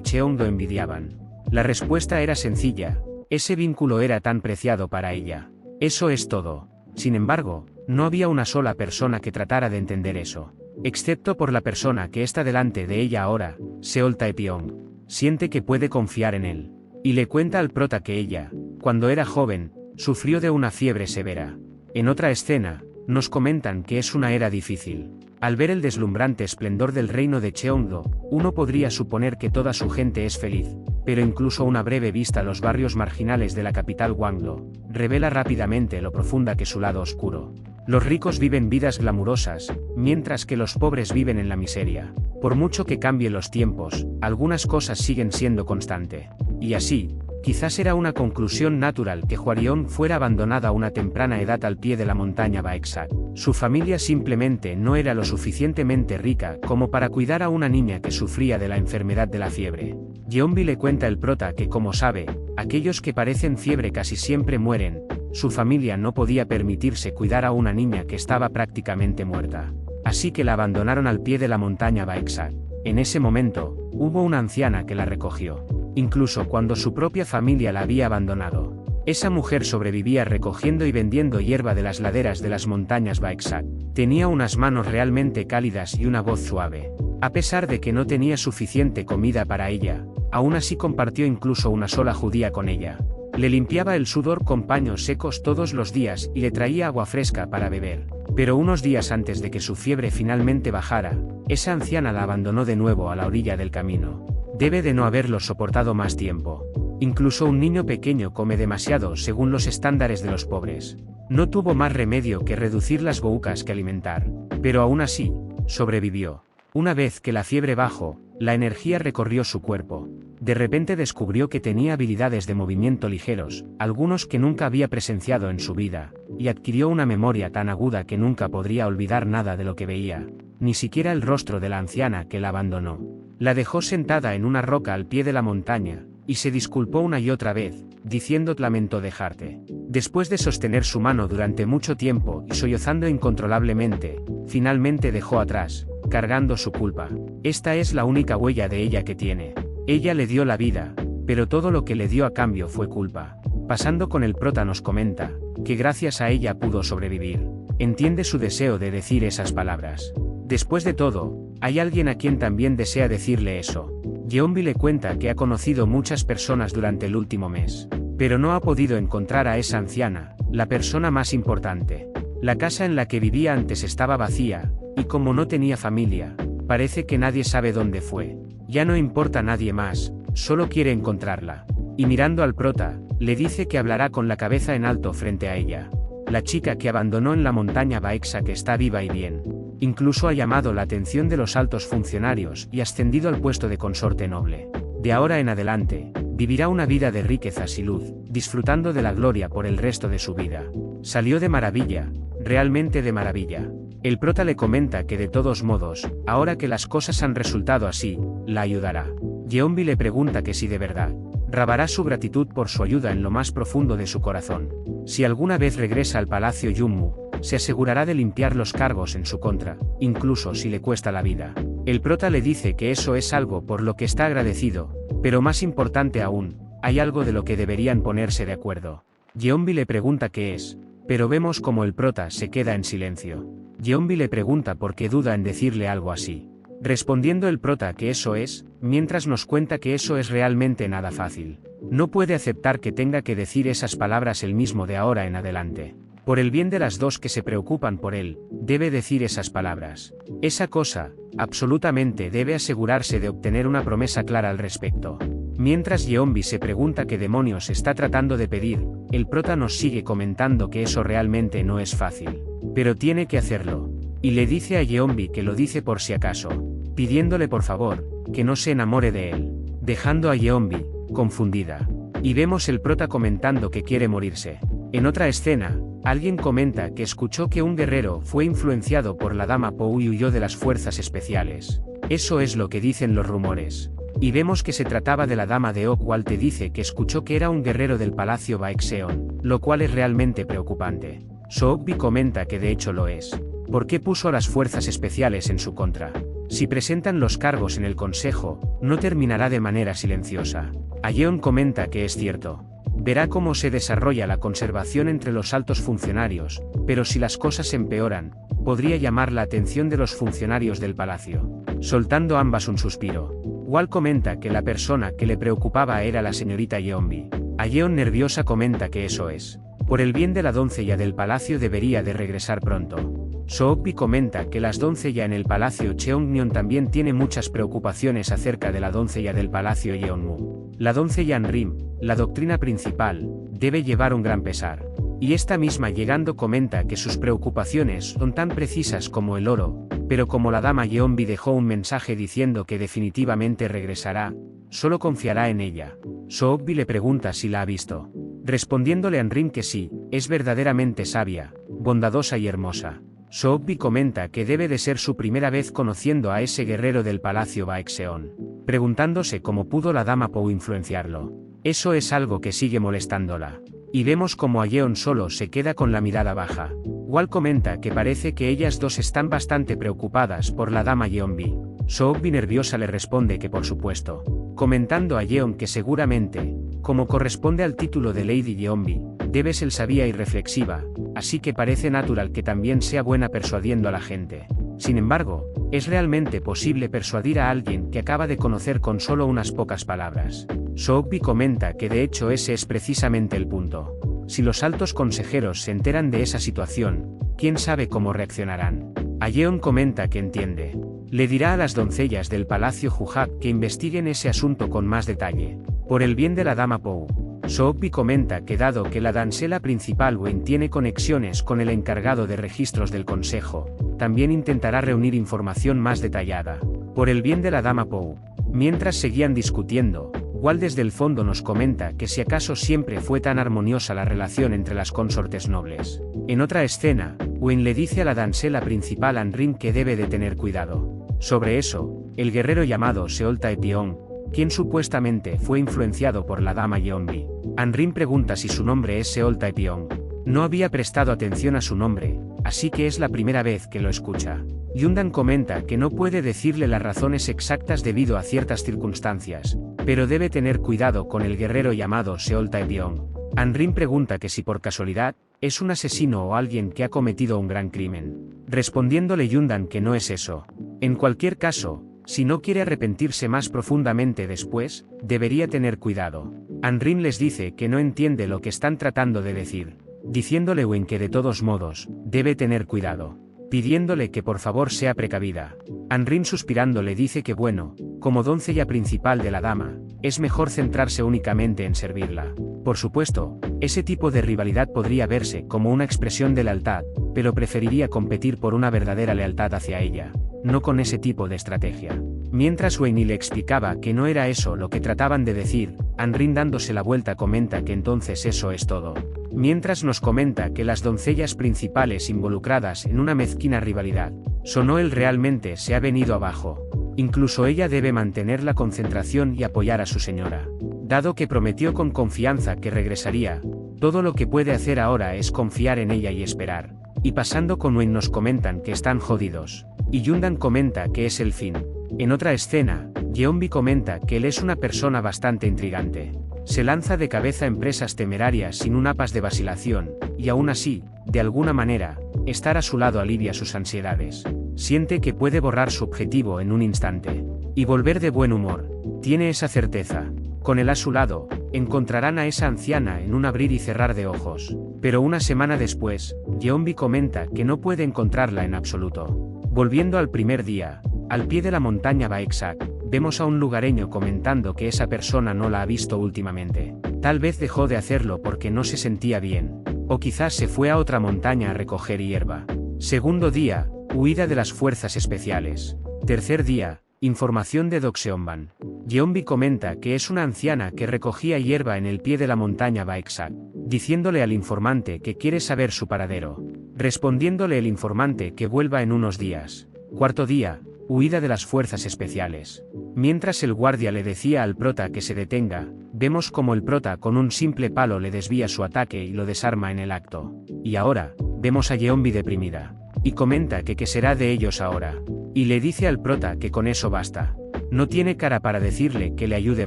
Cheongdo envidiaban? La respuesta era sencilla, ese vínculo era tan preciado para ella. Eso es todo. Sin embargo, no había una sola persona que tratara de entender eso. Excepto por la persona que está delante de ella ahora, Seol Taepyeong. Siente que puede confiar en él. Y le cuenta al prota que ella, cuando era joven, sufrió de una fiebre severa. En otra escena, nos comentan que es una era difícil. Al ver el deslumbrante esplendor del reino de Cheongdo, uno podría suponer que toda su gente es feliz, pero incluso una breve vista a los barrios marginales de la capital Gwangdo, revela rápidamente lo profunda que es su lado oscuro. Los ricos viven vidas glamurosas, mientras que los pobres viven en la miseria. Por mucho que cambien los tiempos, algunas cosas siguen siendo constante. Y así, quizás era una conclusión natural que Hwariong fuera abandonada a una temprana edad al pie de la montaña Baeksak. Su familia simplemente no era lo suficientemente rica como para cuidar a una niña que sufría de la enfermedad de la fiebre. Yeonbi le cuenta el prota que, como sabe, aquellos que padecen fiebre casi siempre mueren. Su familia no podía permitirse cuidar a una niña que estaba prácticamente muerta. Así que la abandonaron al pie de la montaña Baeksak. En ese momento, hubo una anciana que la recogió. Incluso cuando su propia familia la había abandonado. Esa mujer sobrevivía recogiendo y vendiendo hierba de las laderas de las montañas Baeksak. Tenía unas manos realmente cálidas y una voz suave. A pesar de que no tenía suficiente comida para ella, aún así compartió incluso una sola judía con ella. Le limpiaba el sudor con paños secos todos los días y le traía agua fresca para beber. Pero unos días antes de que su fiebre finalmente bajara, esa anciana la abandonó de nuevo a la orilla del camino. Debe de no haberlo soportado más tiempo. Incluso un niño pequeño come demasiado según los estándares de los pobres. No tuvo más remedio que reducir las boucas que alimentar. Pero aún así, sobrevivió. Una vez que la fiebre bajó, la energía recorrió su cuerpo. De repente descubrió que tenía habilidades de movimiento ligeros, algunos que nunca había presenciado en su vida, y adquirió una memoria tan aguda que nunca podría olvidar nada de lo que veía, ni siquiera el rostro de la anciana que la abandonó. La dejó sentada en una roca al pie de la montaña, y se disculpó una y otra vez, diciendo lamento dejarte. Después de sostener su mano durante mucho tiempo y sollozando incontrolablemente, finalmente dejó atrás, cargando su culpa. Esta es la única huella de ella que tiene. Ella le dio la vida, pero todo lo que le dio a cambio fue culpa. Pasando con el prota nos comenta, que gracias a ella pudo sobrevivir. Entiende su deseo de decir esas palabras. Después de todo, hay alguien a quien también desea decirle eso. Yeonbi le cuenta que ha conocido muchas personas durante el último mes, pero no ha podido encontrar a esa anciana, la persona más importante. La casa en la que vivía antes estaba vacía, y como no tenía familia, parece que nadie sabe dónde fue. Ya no importa a nadie más, solo quiere encontrarla. Y mirando al prota, le dice que hablará con la cabeza en alto frente a ella. La chica que abandonó en la montaña Baeksak está viva y bien. Incluso ha llamado la atención de los altos funcionarios y ascendido al puesto de consorte noble. De ahora en adelante, vivirá una vida de riquezas y luz, disfrutando de la gloria por el resto de su vida. Salió de maravilla, realmente de maravilla. El prota le comenta que de todos modos, ahora que las cosas han resultado así, la ayudará. Yeonbi le pregunta que si de verdad, grabará su gratitud por su ayuda en lo más profundo de su corazón. Si alguna vez regresa al palacio Yunmu, se asegurará de limpiar los cargos en su contra, incluso si le cuesta la vida. El prota le dice que eso es algo por lo que está agradecido, pero más importante aún, hay algo de lo que deberían ponerse de acuerdo. Yeonbi le pregunta qué es, pero vemos como el prota se queda en silencio. Yeonbi le pregunta por qué duda en decirle algo así. Respondiendo el prota que eso es, mientras nos cuenta que eso es realmente nada fácil. No puede aceptar que tenga que decir esas palabras él mismo de ahora en adelante. Por el bien de las dos que se preocupan por él, debe decir esas palabras. Esa cosa, absolutamente debe asegurarse de obtener una promesa clara al respecto. Mientras Yeonbi se pregunta qué demonios está tratando de pedir, el prota nos sigue comentando que eso realmente no es fácil. Pero tiene que hacerlo. Y le dice a Yeonbi que lo dice por si acaso, pidiéndole por favor, que no se enamore de él, dejando a Yeonbi, confundida. Y vemos el prota comentando que quiere morirse. En otra escena, alguien comenta que escuchó que un guerrero fue influenciado por la dama Pou y huyó de las fuerzas especiales. Eso es lo que dicen los rumores. Y vemos que se trataba de la dama de Okwal. Dice que escuchó que era un guerrero del palacio Baekseon, lo cual es realmente preocupante. Sookbi comenta que de hecho lo es. ¿Por qué puso a las fuerzas especiales en su contra? Si presentan los cargos en el Consejo, no terminará de manera silenciosa. Aeon comenta que es cierto. Verá cómo se desarrolla la conservación entre los altos funcionarios, pero si las cosas empeoran, podría llamar la atención de los funcionarios del palacio. Soltando ambas un suspiro. Wall comenta que la persona que le preocupaba era la señorita Yeonbi. Aeon nerviosa comenta que eso es. Por el bien de la doncella del palacio debería de regresar pronto. Sookbi comenta que las doncellas en el palacio Cheongmyeon también tiene muchas preocupaciones acerca de la doncella del palacio Yeonmu. La doncella Anrim, la doctrina principal, debe llevar un gran pesar. Y esta misma llegando comenta que sus preocupaciones son tan precisas como el oro, pero como la dama Yeonbi dejó un mensaje diciendo que definitivamente regresará, solo confiará en ella. Sookbi le pregunta si la ha visto. Respondiéndole Anrim que sí, es verdaderamente sabia, bondadosa y hermosa. Sookbi comenta que debe de ser su primera vez conociendo a ese guerrero del palacio Baekseon, preguntándose cómo pudo la dama Pou influenciarlo. Eso es algo que sigue molestándola. Y vemos como Aeon solo se queda con la mirada baja. Wall comenta que parece que ellas dos están bastante preocupadas por la dama Yeonbi. Sookbi nerviosa le responde que por supuesto, comentando a Aeon que seguramente, como corresponde al título de Lady Yeonbi, debe ser sabia y reflexiva, así que parece natural que también sea buena persuadiendo a la gente. Sin embargo, es realmente posible persuadir a alguien que acaba de conocer con solo unas pocas palabras. Sookbi comenta que de hecho ese es precisamente el punto. Si los altos consejeros se enteran de esa situación, quién sabe cómo reaccionarán. Aeon comenta que entiende. Le dirá a las doncellas del palacio Jujak que investiguen ese asunto con más detalle. Por el bien de la dama Pou. Sookbi comenta que dado que la dancela principal Wen tiene conexiones con el encargado de registros del consejo, también intentará reunir información más detallada. Por el bien de la dama Pou. Mientras seguían discutiendo, Wall desde el fondo nos comenta que si acaso siempre fue tan armoniosa la relación entre las consortes nobles. En otra escena, Wen le dice a la dancela principal Anrim que debe de tener cuidado. Sobre eso, el guerrero llamado Seol Taepyeong, quien supuestamente fue influenciado por la dama Yeonbi. Anrim pregunta si su nombre es Seol Taepyeong. No había prestado atención a su nombre, así que es la primera vez que lo escucha. Yundan comenta que no puede decirle las razones exactas debido a ciertas circunstancias, pero debe tener cuidado con el guerrero llamado Seol Taepyeong. Anrim pregunta que si por casualidad, es un asesino o alguien que ha cometido un gran crimen. Respondiéndole Yundan que no es eso. En cualquier caso, si no quiere arrepentirse más profundamente después, debería tener cuidado. Anrim les dice que no entiende lo que están tratando de decir, diciéndole Wen que de todos modos, debe tener cuidado, pidiéndole que por favor sea precavida. Anrim suspirando le dice que bueno, como doncella principal de la dama, es mejor centrarse únicamente en servirla. Por supuesto, ese tipo de rivalidad podría verse como una expresión de lealtad, pero preferiría competir por una verdadera lealtad hacia ella, no con ese tipo de estrategia. Mientras Weini le explicaba que no era eso lo que trataban de decir, Anrim dándose la vuelta comenta que entonces eso es todo. Mientras nos comenta que las doncellas principales involucradas en una mezquina rivalidad, Sonoel realmente se ha venido abajo. Incluso ella debe mantener la concentración y apoyar a su señora. Dado que prometió con confianza que regresaría, todo lo que puede hacer ahora es confiar en ella y esperar. Y pasando con Wen nos comentan que están jodidos. Y Yundan comenta que es el fin. En otra escena, Yeonbi comenta que él es una persona bastante intrigante. Se lanza de cabeza a empresas temerarias sin un ápice de vacilación, y aún así, de alguna manera, estar a su lado alivia sus ansiedades. Siente que puede borrar su objetivo en un instante. Y volver de buen humor. Tiene esa certeza. Con él a su lado, encontrarán a esa anciana en un abrir y cerrar de ojos. Pero una semana después, Yeonbi comenta que no puede encontrarla en absoluto. Volviendo al primer día, al pie de la montaña Baeksak, vemos a un lugareño comentando que esa persona no la ha visto últimamente. Tal vez dejó de hacerlo porque no se sentía bien. O quizás se fue a otra montaña a recoger hierba. Segundo día, huida de las fuerzas especiales. Tercer día, información de Dokseonban. Yeonbi comenta que es una anciana que recogía hierba en el pie de la montaña Baeksak, diciéndole al informante que quiere saber su paradero. Respondiéndole el informante que vuelva en unos días. Cuarto día, huida de las fuerzas especiales. Mientras el guardia le decía al prota que se detenga, vemos como el prota con un simple palo le desvía su ataque y lo desarma en el acto. Y ahora, vemos a Yeonbi deprimida. y comenta que qué será de ellos ahora. Y le dice al prota que con eso basta. No tiene cara para decirle que le ayude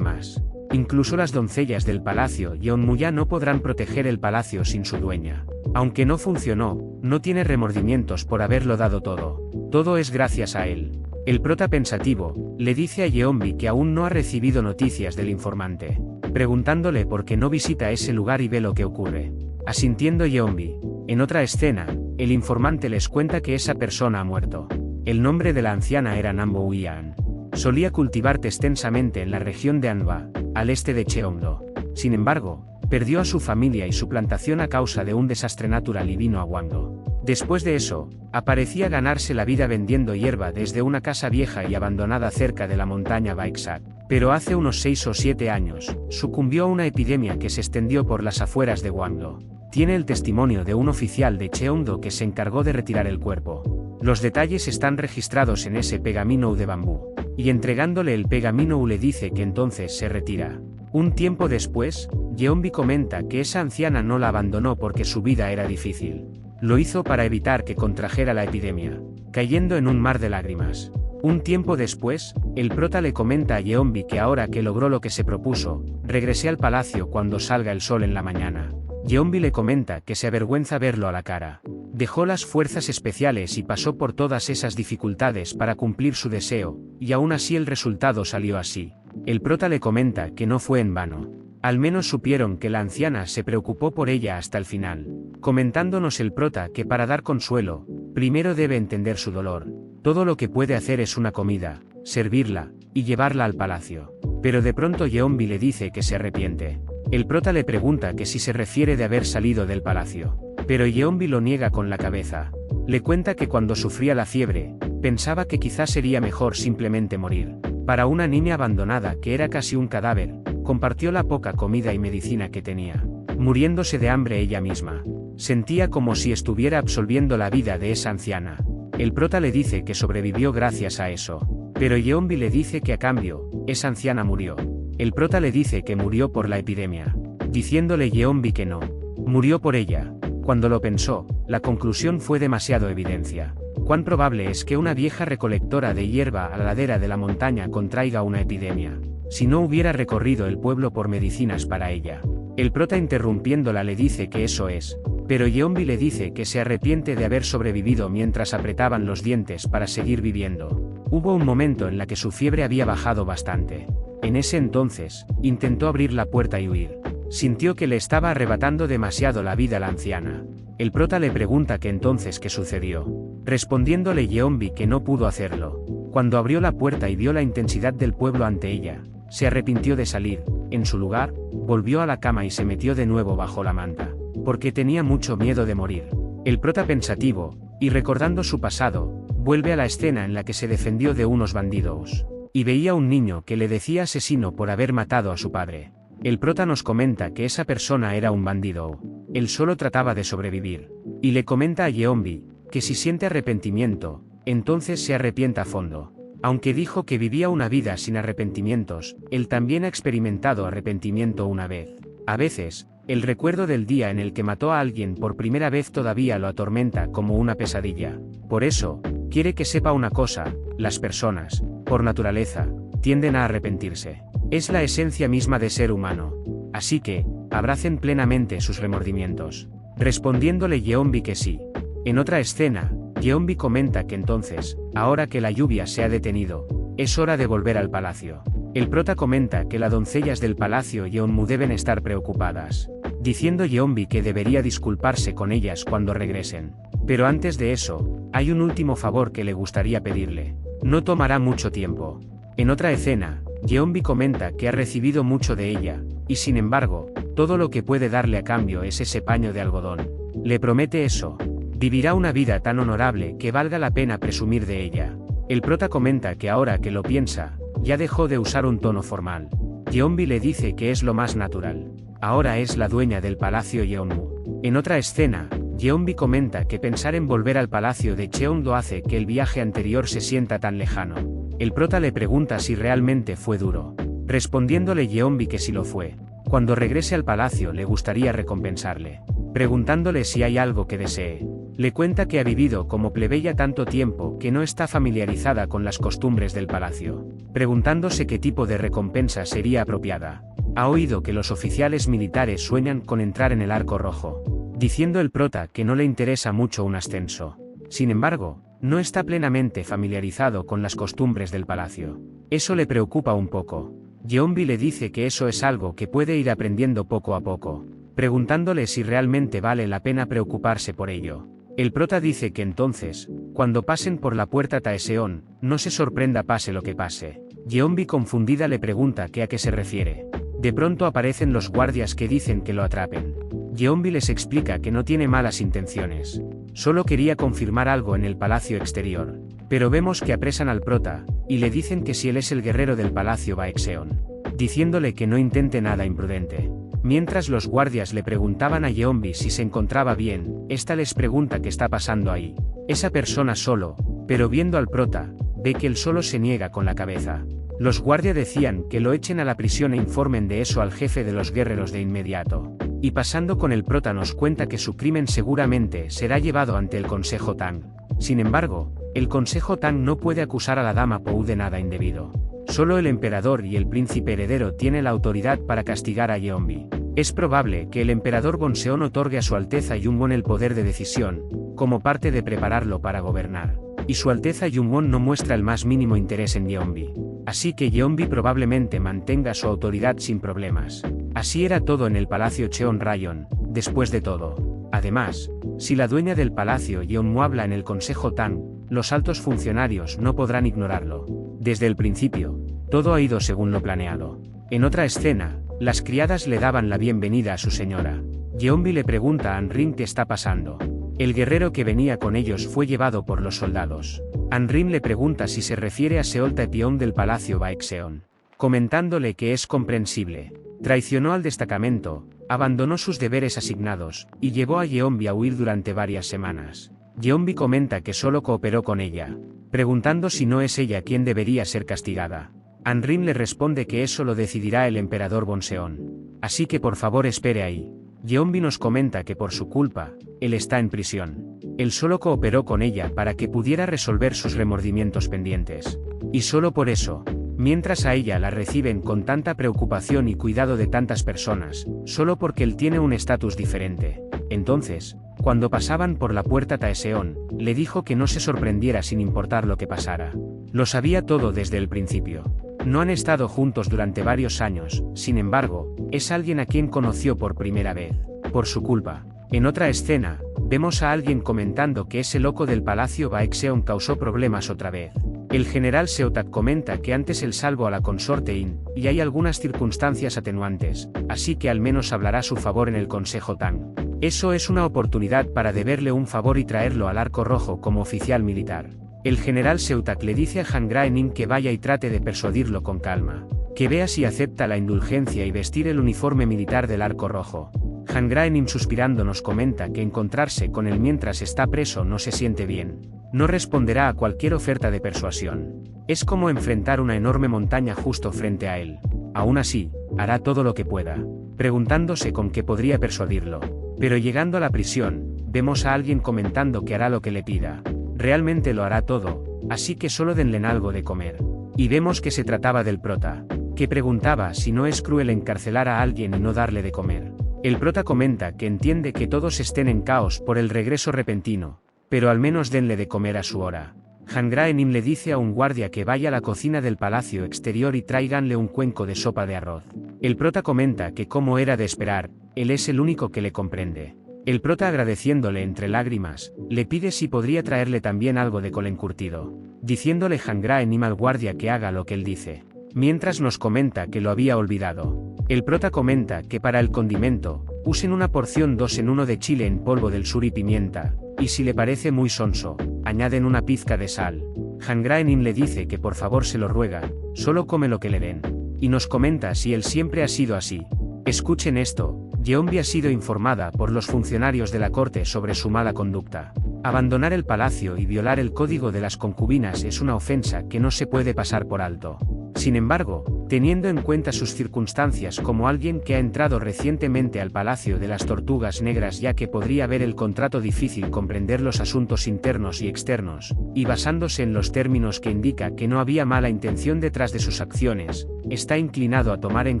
más. Incluso las doncellas del palacio Yeonmuya no podrán proteger el palacio sin su dueña. Aunque no funcionó, no tiene remordimientos por haberlo dado todo. Todo es gracias a él. El prota pensativo, le dice a Yeonbi que aún no ha recibido noticias del informante, preguntándole por qué no visita ese lugar y ve lo que ocurre. Asintiendo Yeonbi. En otra escena, el informante les cuenta que esa persona ha muerto. El nombre de la anciana era Nambo Uyan. Solía cultivar extensamente en la región de Anba, al este de Cheongdo. Sin embargo, perdió a su familia y su plantación a causa de un desastre natural y vino a Gwangdo. Después de eso, aparecía ganarse la vida vendiendo hierba desde una casa vieja y abandonada cerca de la montaña Baeksak. Pero hace unos 6 o 7 años, sucumbió a una epidemia que se extendió por las afueras de Gwangdo. Tiene el testimonio de un oficial de Cheongdo que se encargó de retirar el cuerpo. Los detalles están registrados en ese pergamino de bambú. Y entregándole el pergamino le dice que entonces se retira. Un tiempo después, Yeonbi comenta que esa anciana no la abandonó porque su vida era difícil. Lo hizo para evitar que contrajera la epidemia, cayendo en un mar de lágrimas. Un tiempo después, el prota le comenta a Yeonbi que ahora que logró lo que se propuso, regrese al palacio cuando salga el sol en la mañana. Yeonbi le comenta que se avergüenza verlo a la cara. Dejó las fuerzas especiales y pasó por todas esas dificultades para cumplir su deseo, y aún así el resultado salió así. El prota le comenta que no fue en vano. Al menos supieron que la anciana se preocupó por ella hasta el final. Comentándonos el prota que para dar consuelo, primero debe entender su dolor. Todo lo que puede hacer es una comida, servirla, y llevarla al palacio. Pero de pronto Yeonbi le dice que se arrepiente. El prota le pregunta que si se refiere de haber salido del palacio. Pero Yeonbi lo niega con la cabeza. Le cuenta que cuando sufría la fiebre, pensaba que quizás sería mejor simplemente morir. Para una niña abandonada que era casi un cadáver, compartió la poca comida y medicina que tenía, muriéndose de hambre ella misma. Sentía como si estuviera absolviendo la vida de esa anciana. El prota le dice que sobrevivió gracias a eso. Pero Yeonbi le dice que a cambio, esa anciana murió. El prota le dice que murió por la epidemia, diciéndole Yeonbi que no. Murió por ella. Cuando lo pensó, la conclusión fue demasiado evidencia. ¿Cuán probable es que una vieja recolectora de hierba a la ladera de la montaña contraiga una epidemia, si no hubiera recorrido el pueblo por medicinas para ella? El prota interrumpiéndola le dice que eso es, pero Yeonbi le dice que se arrepiente de haber sobrevivido mientras apretaban los dientes para seguir viviendo. Hubo un momento en la que su fiebre había bajado bastante. En ese entonces, intentó abrir la puerta y huir. Sintió que le estaba arrebatando demasiado la vida a la anciana. El prota le pregunta que entonces qué sucedió, respondiéndole Yeonbi que no pudo hacerlo. Cuando abrió la puerta y vio la intensidad del pueblo ante ella, se arrepintió de salir. En su lugar, volvió a la cama y se metió de nuevo bajo la manta, porque tenía mucho miedo de morir. El prota pensativo, y recordando su pasado, vuelve a la escena en la que se defendió de unos bandidos, y veía a un niño que le decía asesino por haber matado a su padre. El prota nos comenta que esa persona era un bandido. Él solo trataba de sobrevivir. Y le comenta a Yeonbi que si siente arrepentimiento, entonces se arrepienta a fondo. Aunque dijo que vivía una vida sin arrepentimientos, él también ha experimentado arrepentimiento una vez. A veces, el recuerdo del día en el que mató a alguien por primera vez todavía lo atormenta como una pesadilla. Por eso, quiere que sepa una cosa: las personas, por naturaleza, tienden a arrepentirse. Es la esencia misma de ser humano. Así que, abracen plenamente sus remordimientos. Respondiéndole Yeonbi que sí. En otra escena, Yeonbi comenta que entonces, ahora que la lluvia se ha detenido, es hora de volver al palacio. El prota comenta que las doncellas del palacio Yeonmu deben estar preocupadas, diciendo Yeonbi que debería disculparse con ellas cuando regresen. Pero antes de eso, hay un último favor que le gustaría pedirle. No tomará mucho tiempo. En otra escena, Yeonbi comenta que ha recibido mucho de ella, y sin embargo, todo lo que puede darle a cambio es ese paño de algodón. Le promete eso. Vivirá una vida tan honorable que valga la pena presumir de ella. El prota comenta que ahora que lo piensa, ya dejó de usar un tono formal. Yeonbi le dice que es lo más natural. Ahora es la dueña del palacio Yeonmu. En otra escena, Yeonbi comenta que pensar en volver al palacio de Cheongdo hace que el viaje anterior se sienta tan lejano. El prota le pregunta si realmente fue duro, respondiéndole Yeonbi que sí lo fue. Cuando regrese al palacio le gustaría recompensarle, preguntándole si hay algo que desee. Le cuenta que ha vivido como plebeya tanto tiempo que no está familiarizada con las costumbres del palacio, preguntándose qué tipo de recompensa sería apropiada. Ha oído que los oficiales militares sueñan con entrar en el Arco Rojo, diciendo el prota que no le interesa mucho un ascenso. Sin embargo, no está plenamente familiarizado con las costumbres del palacio. Eso le preocupa un poco. Yeonbi le dice que eso es algo que puede ir aprendiendo poco a poco, preguntándole si realmente vale la pena preocuparse por ello. El prota dice que entonces, cuando pasen por la puerta Taeseon, no se sorprenda pase lo que pase. Yeonbi confundida le pregunta que a qué se refiere. De pronto aparecen los guardias que dicen que lo atrapen. Yeonbi les explica que no tiene malas intenciones. Solo quería confirmar algo en el palacio exterior. Pero vemos que apresan al prota, y le dicen que si él es el guerrero del palacio Baekseon, diciéndole que no intente nada imprudente. Mientras los guardias le preguntaban a Yeonbi si se encontraba bien, esta les pregunta qué está pasando ahí. Esa persona solo, pero viendo al prota, ve que él solo se niega con la cabeza. Los guardias decían que lo echen a la prisión e informen de eso al jefe de los guerreros de inmediato. Y pasando con el prota nos cuenta que su crimen seguramente será llevado ante el Consejo Tang. Sin embargo, el Consejo Tang no puede acusar a la dama Pou de nada indebido. Solo el emperador y el príncipe heredero tienen la autoridad para castigar a Yeonbi. Es probable que el emperador Bonseon otorgue a su Alteza Yunwon el poder de decisión, como parte de prepararlo para gobernar. Y su Alteza Yunwon no muestra el más mínimo interés en Yeonbi. Así que Yeonbi probablemente mantenga su autoridad sin problemas. Así era todo en el palacio Cheonrayon, después de todo. Además, si la dueña del palacio Yeonmu habla en el Consejo Tang, los altos funcionarios no podrán ignorarlo. Desde el principio, todo ha ido según lo planeado. En otra escena, las criadas le daban la bienvenida a su señora. Yeonbi le pregunta a Anrim qué está pasando. El guerrero que venía con ellos fue llevado por los soldados. Anrim le pregunta si se refiere a Seol Taepyeon del palacio Baekseon, comentándole que es comprensible. Traicionó al destacamento, abandonó sus deberes asignados, y llevó a Yeonbi a huir durante varias semanas. Yeonbi comenta que solo cooperó con ella, preguntando si no es ella quien debería ser castigada. Anrim le responde que eso lo decidirá el emperador Bonseon. Así que por favor espere ahí. Yeonbi nos comenta que por su culpa, él está en prisión. Él solo cooperó con ella para que pudiera resolver sus remordimientos pendientes. Y solo por eso, mientras a ella la reciben con tanta preocupación y cuidado de tantas personas, solo porque él tiene un estatus diferente. Entonces, cuando pasaban por la puerta Taeseon, le dijo que no se sorprendiera sin importar lo que pasara. Lo sabía todo desde el principio. No han estado juntos durante varios años, sin embargo, es alguien a quien conoció por primera vez, por su culpa. En otra escena, vemos a alguien comentando que ese loco del palacio Baekseon causó problemas otra vez. El general Seotak comenta que antes el salvo a la consorte In, y hay algunas circunstancias atenuantes, así que al menos hablará a su favor en el Consejo Tang. Eso es una oportunidad para deberle un favor y traerlo al Arco Rojo como oficial militar. El general Seotak le dice a Han Graenim que vaya y trate de persuadirlo con calma, que vea si acepta la indulgencia y vestir el uniforme militar del Arco Rojo. Han Graenim suspirando nos comenta que encontrarse con él mientras está preso no se siente bien. No responderá a cualquier oferta de persuasión. Es como enfrentar una enorme montaña justo frente a él. Aún así, hará todo lo que pueda, preguntándose con qué podría persuadirlo. Pero llegando a la prisión, vemos a alguien comentando que hará lo que le pida. Realmente lo hará todo, así que solo denle algo de comer. Y vemos que se trataba del prota, que preguntaba si no es cruel encarcelar a alguien y no darle de comer. El prota comenta que entiende que todos estén en caos por el regreso repentino, pero al menos denle de comer a su hora. Han Graenim le dice a un guardia que vaya a la cocina del palacio exterior y tráiganle un cuenco de sopa de arroz. El prota comenta que como era de esperar, él es el único que le comprende. El prota agradeciéndole entre lágrimas, le pide si podría traerle también algo de col encurtido, diciéndole Han Graenim al guardia que haga lo que él dice. Mientras nos comenta que lo había olvidado. El prota comenta que para el condimento, usen una porción 2 en 1 de chile en polvo del sur y pimienta, y si le parece muy sonso, añaden una pizca de sal. Han Graenim le dice que por favor se lo ruega, solo come lo que le den. Y nos comenta si él siempre ha sido así. Escuchen esto, Yeonbi ha sido informada por los funcionarios de la corte sobre su mala conducta. Abandonar el palacio y violar el código de las concubinas es una ofensa que no se puede pasar por alto. Sin embargo, teniendo en cuenta sus circunstancias como alguien que ha entrado recientemente al Palacio de las Tortugas Negras, ya que podría ver el contrato difícil comprender los asuntos internos y externos, y basándose en los términos que indica que no había mala intención detrás de sus acciones, está inclinado a tomar en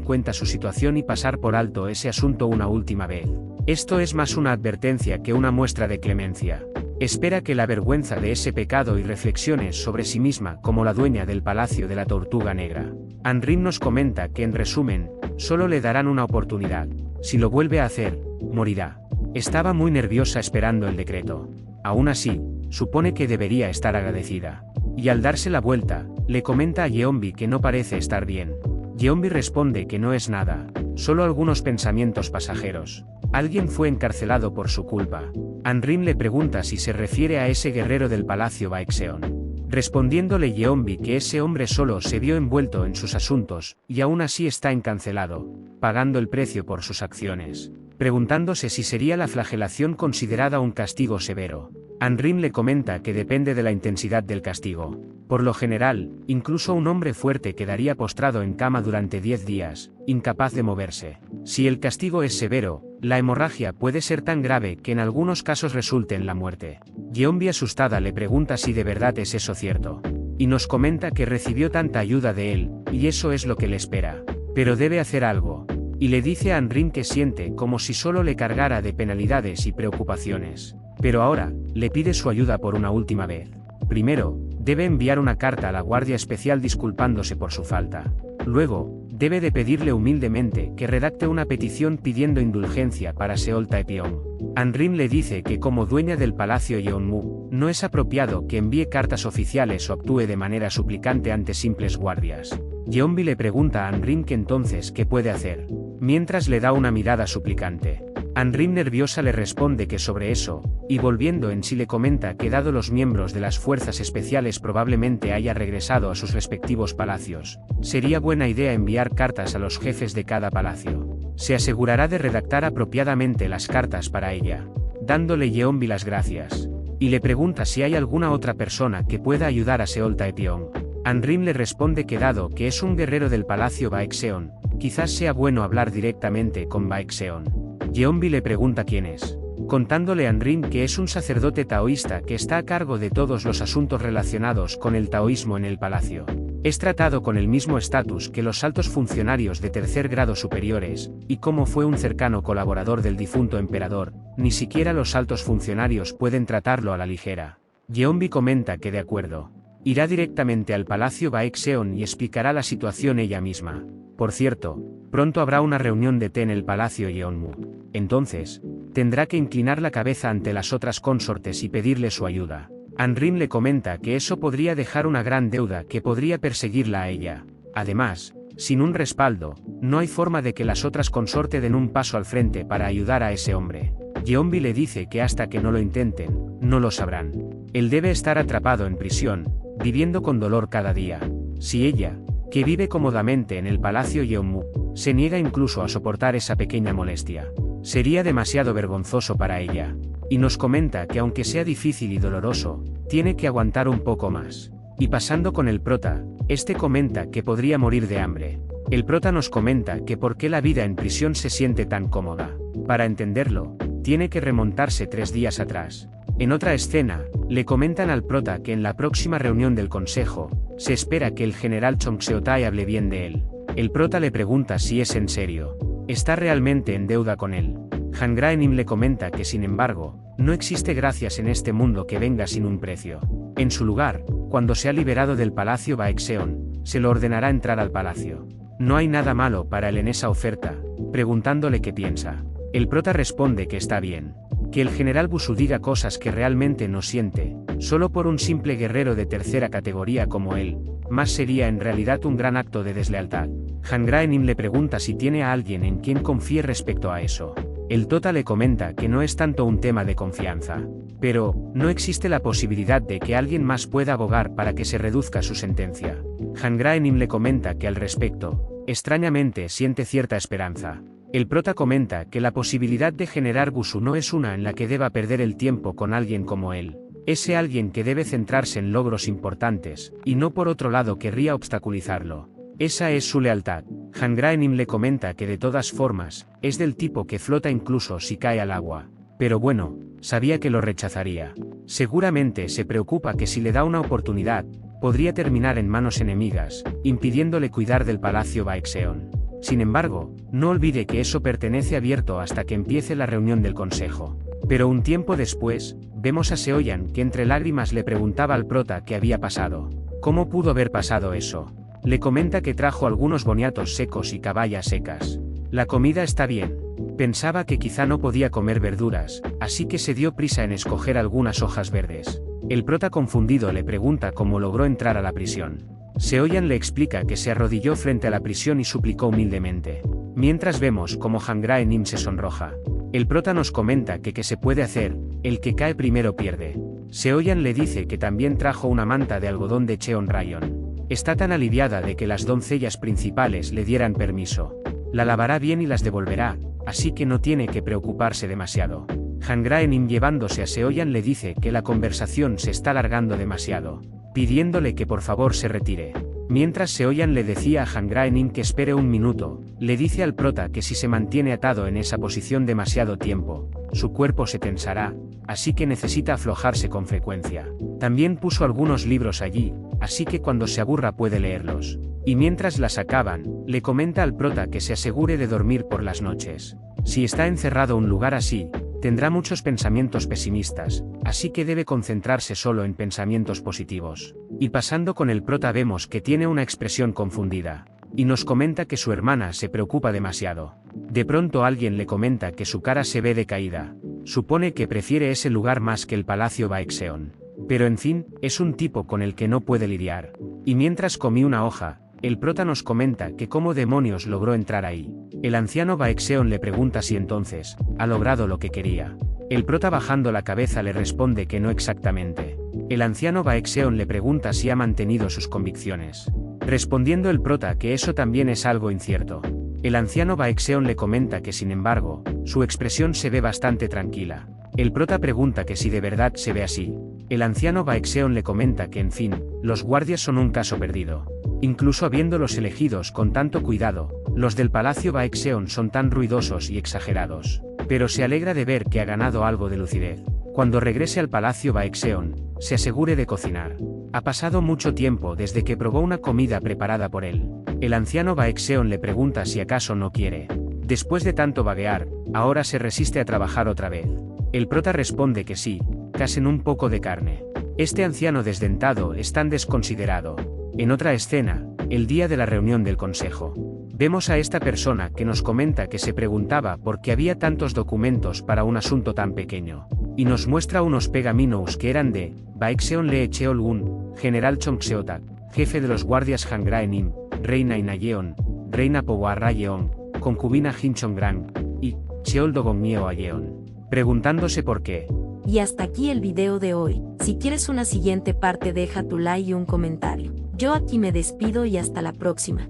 cuenta su situación y pasar por alto ese asunto una última vez. Esto es más una advertencia que una muestra de clemencia. Espera que la vergüenza de ese pecado y reflexiones sobre sí misma como la dueña del Palacio de la Tortuga Negra. Anrim nos comenta que en resumen, solo le darán una oportunidad. Si lo vuelve a hacer, morirá. Estaba muy nerviosa esperando el decreto. Aún así, supone que debería estar agradecida. Y al darse la vuelta, le comenta a Yeonbi que no parece estar bien. Yeonbi responde que no es nada, solo algunos pensamientos pasajeros. Alguien fue encarcelado por su culpa. Anrim le pregunta si se refiere a ese guerrero del Palacio Baekseon. Respondiéndole Yeonbi que ese hombre solo se vio envuelto en sus asuntos, y aún así está encarcelado, pagando el precio por sus acciones. Preguntándose si sería la flagelación considerada un castigo severo. Anrim le comenta que depende de la intensidad del castigo. Por lo general, incluso un hombre fuerte quedaría postrado en cama durante 10 días, incapaz de moverse. Si el castigo es severo, la hemorragia puede ser tan grave que en algunos casos resulte en la muerte. Yeonbi asustada le pregunta si de verdad es eso cierto. Y nos comenta que recibió tanta ayuda de él, y eso es lo que le espera. Pero debe hacer algo. Y le dice a Anrim que siente como si solo le cargara de penalidades y preocupaciones. Pero ahora, le pide su ayuda por una última vez. Primero, debe enviar una carta a la Guardia Especial disculpándose por su falta. Luego, debe de pedirle humildemente que redacte una petición pidiendo indulgencia para Seol Taepyeong. Anrim le dice que como dueña del Palacio Yeonmu, no es apropiado que envíe cartas oficiales o actúe de manera suplicante ante simples guardias. Yeonbi le pregunta a Anrim que entonces qué puede hacer, mientras le da una mirada suplicante. Anrim nerviosa le responde que sobre eso, y volviendo en sí le comenta que dado los miembros de las fuerzas especiales probablemente haya regresado a sus respectivos palacios, sería buena idea enviar cartas a los jefes de cada palacio. Se asegurará de redactar apropiadamente las cartas para ella, dándole Yeonbi las gracias. Y le pregunta si hay alguna otra persona que pueda ayudar a Seol Taepyeong. Anrim le responde que dado que es un guerrero del Palacio Baekseon, quizás sea bueno hablar directamente con Baekseon. Yeonbi le pregunta quién es, contándole a Anrim que es un sacerdote taoísta que está a cargo de todos los asuntos relacionados con el taoísmo en el palacio. Es tratado con el mismo estatus que los altos funcionarios de tercer grado superiores, y como fue un cercano colaborador del difunto emperador, ni siquiera los altos funcionarios pueden tratarlo a la ligera. Yeonbi comenta que de acuerdo. Irá directamente al Palacio Baekseon y explicará la situación ella misma. Por cierto, pronto habrá una reunión de té en el Palacio Yeonmu. Entonces, tendrá que inclinar la cabeza ante las otras consortes y pedirle su ayuda. Anrim le comenta que eso podría dejar una gran deuda que podría perseguirla a ella. Además, sin un respaldo, no hay forma de que las otras consortes den un paso al frente para ayudar a ese hombre. Yeonbi le dice que hasta que no lo intenten, no lo sabrán. Él debe estar atrapado en prisión, viviendo con dolor cada día. Si ella, que vive cómodamente en el Palacio Yeonmu, se niega incluso a soportar esa pequeña molestia, sería demasiado vergonzoso para ella. Y nos comenta que aunque sea difícil y doloroso, tiene que aguantar un poco más. Y pasando con el prota, este comenta que podría morir de hambre. El prota nos comenta que por qué la vida en prisión se siente tan cómoda. Para entenderlo, tiene que remontarse 3 días atrás. En otra escena, le comentan al prota que en la próxima reunión del consejo, se espera que el general Chong Seotae hable bien de él. El prota le pregunta si es en serio. ¿Está realmente en deuda con él? Han Graenim le comenta que sin embargo, no existe gracias en este mundo que venga sin un precio. En su lugar, cuando se ha liberado del Palacio Baekseon, se lo ordenará entrar al palacio. No hay nada malo para él en esa oferta, preguntándole qué piensa. El prota responde que está bien. Que el general Busu diga cosas que realmente no siente, solo por un simple guerrero de tercera categoría como él, más sería en realidad un gran acto de deslealtad. Han Graenim le pregunta si tiene a alguien en quien confíe respecto a eso. El Tota le comenta que no es tanto un tema de confianza, pero no existe la posibilidad de que alguien más pueda abogar para que se reduzca su sentencia. Han Graenim le comenta que al respecto, extrañamente siente cierta esperanza. El prota comenta que la posibilidad de generar Busu no es una en la que deba perder el tiempo con alguien como él. Ese alguien que debe centrarse en logros importantes, y no por otro lado querría obstaculizarlo. Esa es su lealtad. Han Graenim le comenta que de todas formas, es del tipo que flota incluso si cae al agua. Pero bueno, sabía que lo rechazaría. Seguramente se preocupa que si le da una oportunidad, podría terminar en manos enemigas, impidiéndole cuidar del palacio Baekseon. Sin embargo, no olvide que eso pertenece abierto hasta que empiece la reunión del consejo. Pero un tiempo después, vemos a Seoyan que entre lágrimas le preguntaba al prota qué había pasado. ¿Cómo pudo haber pasado eso? Le comenta que trajo algunos boniatos secos y caballas secas. La comida está bien. Pensaba que quizá no podía comer verduras, así que se dio prisa en escoger algunas hojas verdes. El prota confundido le pregunta cómo logró entrar a la prisión. Seoyan le explica que se arrodilló frente a la prisión y suplicó humildemente. Mientras vemos cómo Han Graenim se sonroja. El prota nos comenta que qué se puede hacer, el que cae primero pierde. Seoyan le dice que también trajo una manta de algodón de Cheon Rayon. Está tan aliviada de que las doncellas principales le dieran permiso. La lavará bien y las devolverá, así que no tiene que preocuparse demasiado. Han Graenim llevándose a Seoyan le dice que la conversación se está alargando demasiado, pidiéndole que por favor se retire. Mientras Seoyan le decía a Han Graenim que espere un minuto, le dice al prota que si se mantiene atado en esa posición demasiado tiempo, su cuerpo se tensará, así que necesita aflojarse con frecuencia. También puso algunos libros allí, así que cuando se aburra puede leerlos. Y mientras la sacaban, le comenta al prota que se asegure de dormir por las noches. Si está encerrado en un lugar así, tendrá muchos pensamientos pesimistas, así que debe concentrarse solo en pensamientos positivos. Y pasando con el prota vemos que tiene una expresión confundida. Y nos comenta que su hermana se preocupa demasiado. De pronto alguien le comenta que su cara se ve decaída. Supone que prefiere ese lugar más que el palacio Baekseon. Pero en fin, es un tipo con el que no puede lidiar. Y mientras comí una hoja, el prota nos comenta que cómo demonios logró entrar ahí. El anciano Baekseon le pregunta si entonces, ha logrado lo que quería. El prota bajando la cabeza le responde que no exactamente. El anciano Baekseon le pregunta si ha mantenido sus convicciones. Respondiendo el prota que eso también es algo incierto. El anciano Baekseon le comenta que sin embargo, su expresión se ve bastante tranquila. El prota pregunta que si de verdad se ve así. El anciano Baekseon le comenta que en fin, los guardias son un caso perdido. Incluso habiéndolos elegidos con tanto cuidado, los del palacio Baekseon son tan ruidosos y exagerados. Pero se alegra de ver que ha ganado algo de lucidez. Cuando regrese al palacio Baekseon, se asegure de cocinar. Ha pasado mucho tiempo desde que probó una comida preparada por él. El anciano Baekseon le pregunta si acaso no quiere. Después de tanto vaguear, ahora se resiste a trabajar otra vez. El prota responde que sí, casen un poco de carne. Este anciano desdentado es tan desconsiderado. En otra escena, el día de la reunión del consejo. Vemos a esta persona que nos comenta que se preguntaba por qué había tantos documentos para un asunto tan pequeño. Y nos muestra unos pergaminos que eran de Baekseon Lee Cheol-gun, general Chongseotak, jefe de los guardias Han Graenim, reina Inayeon, reina Powarrayeon, concubina Jin Chongrang, y Cheol Dogongmyo Ayeon. Preguntándose por qué. Y hasta aquí el video de hoy. Si quieres una siguiente parte deja tu like y un comentario. Yo aquí me despido y hasta la próxima.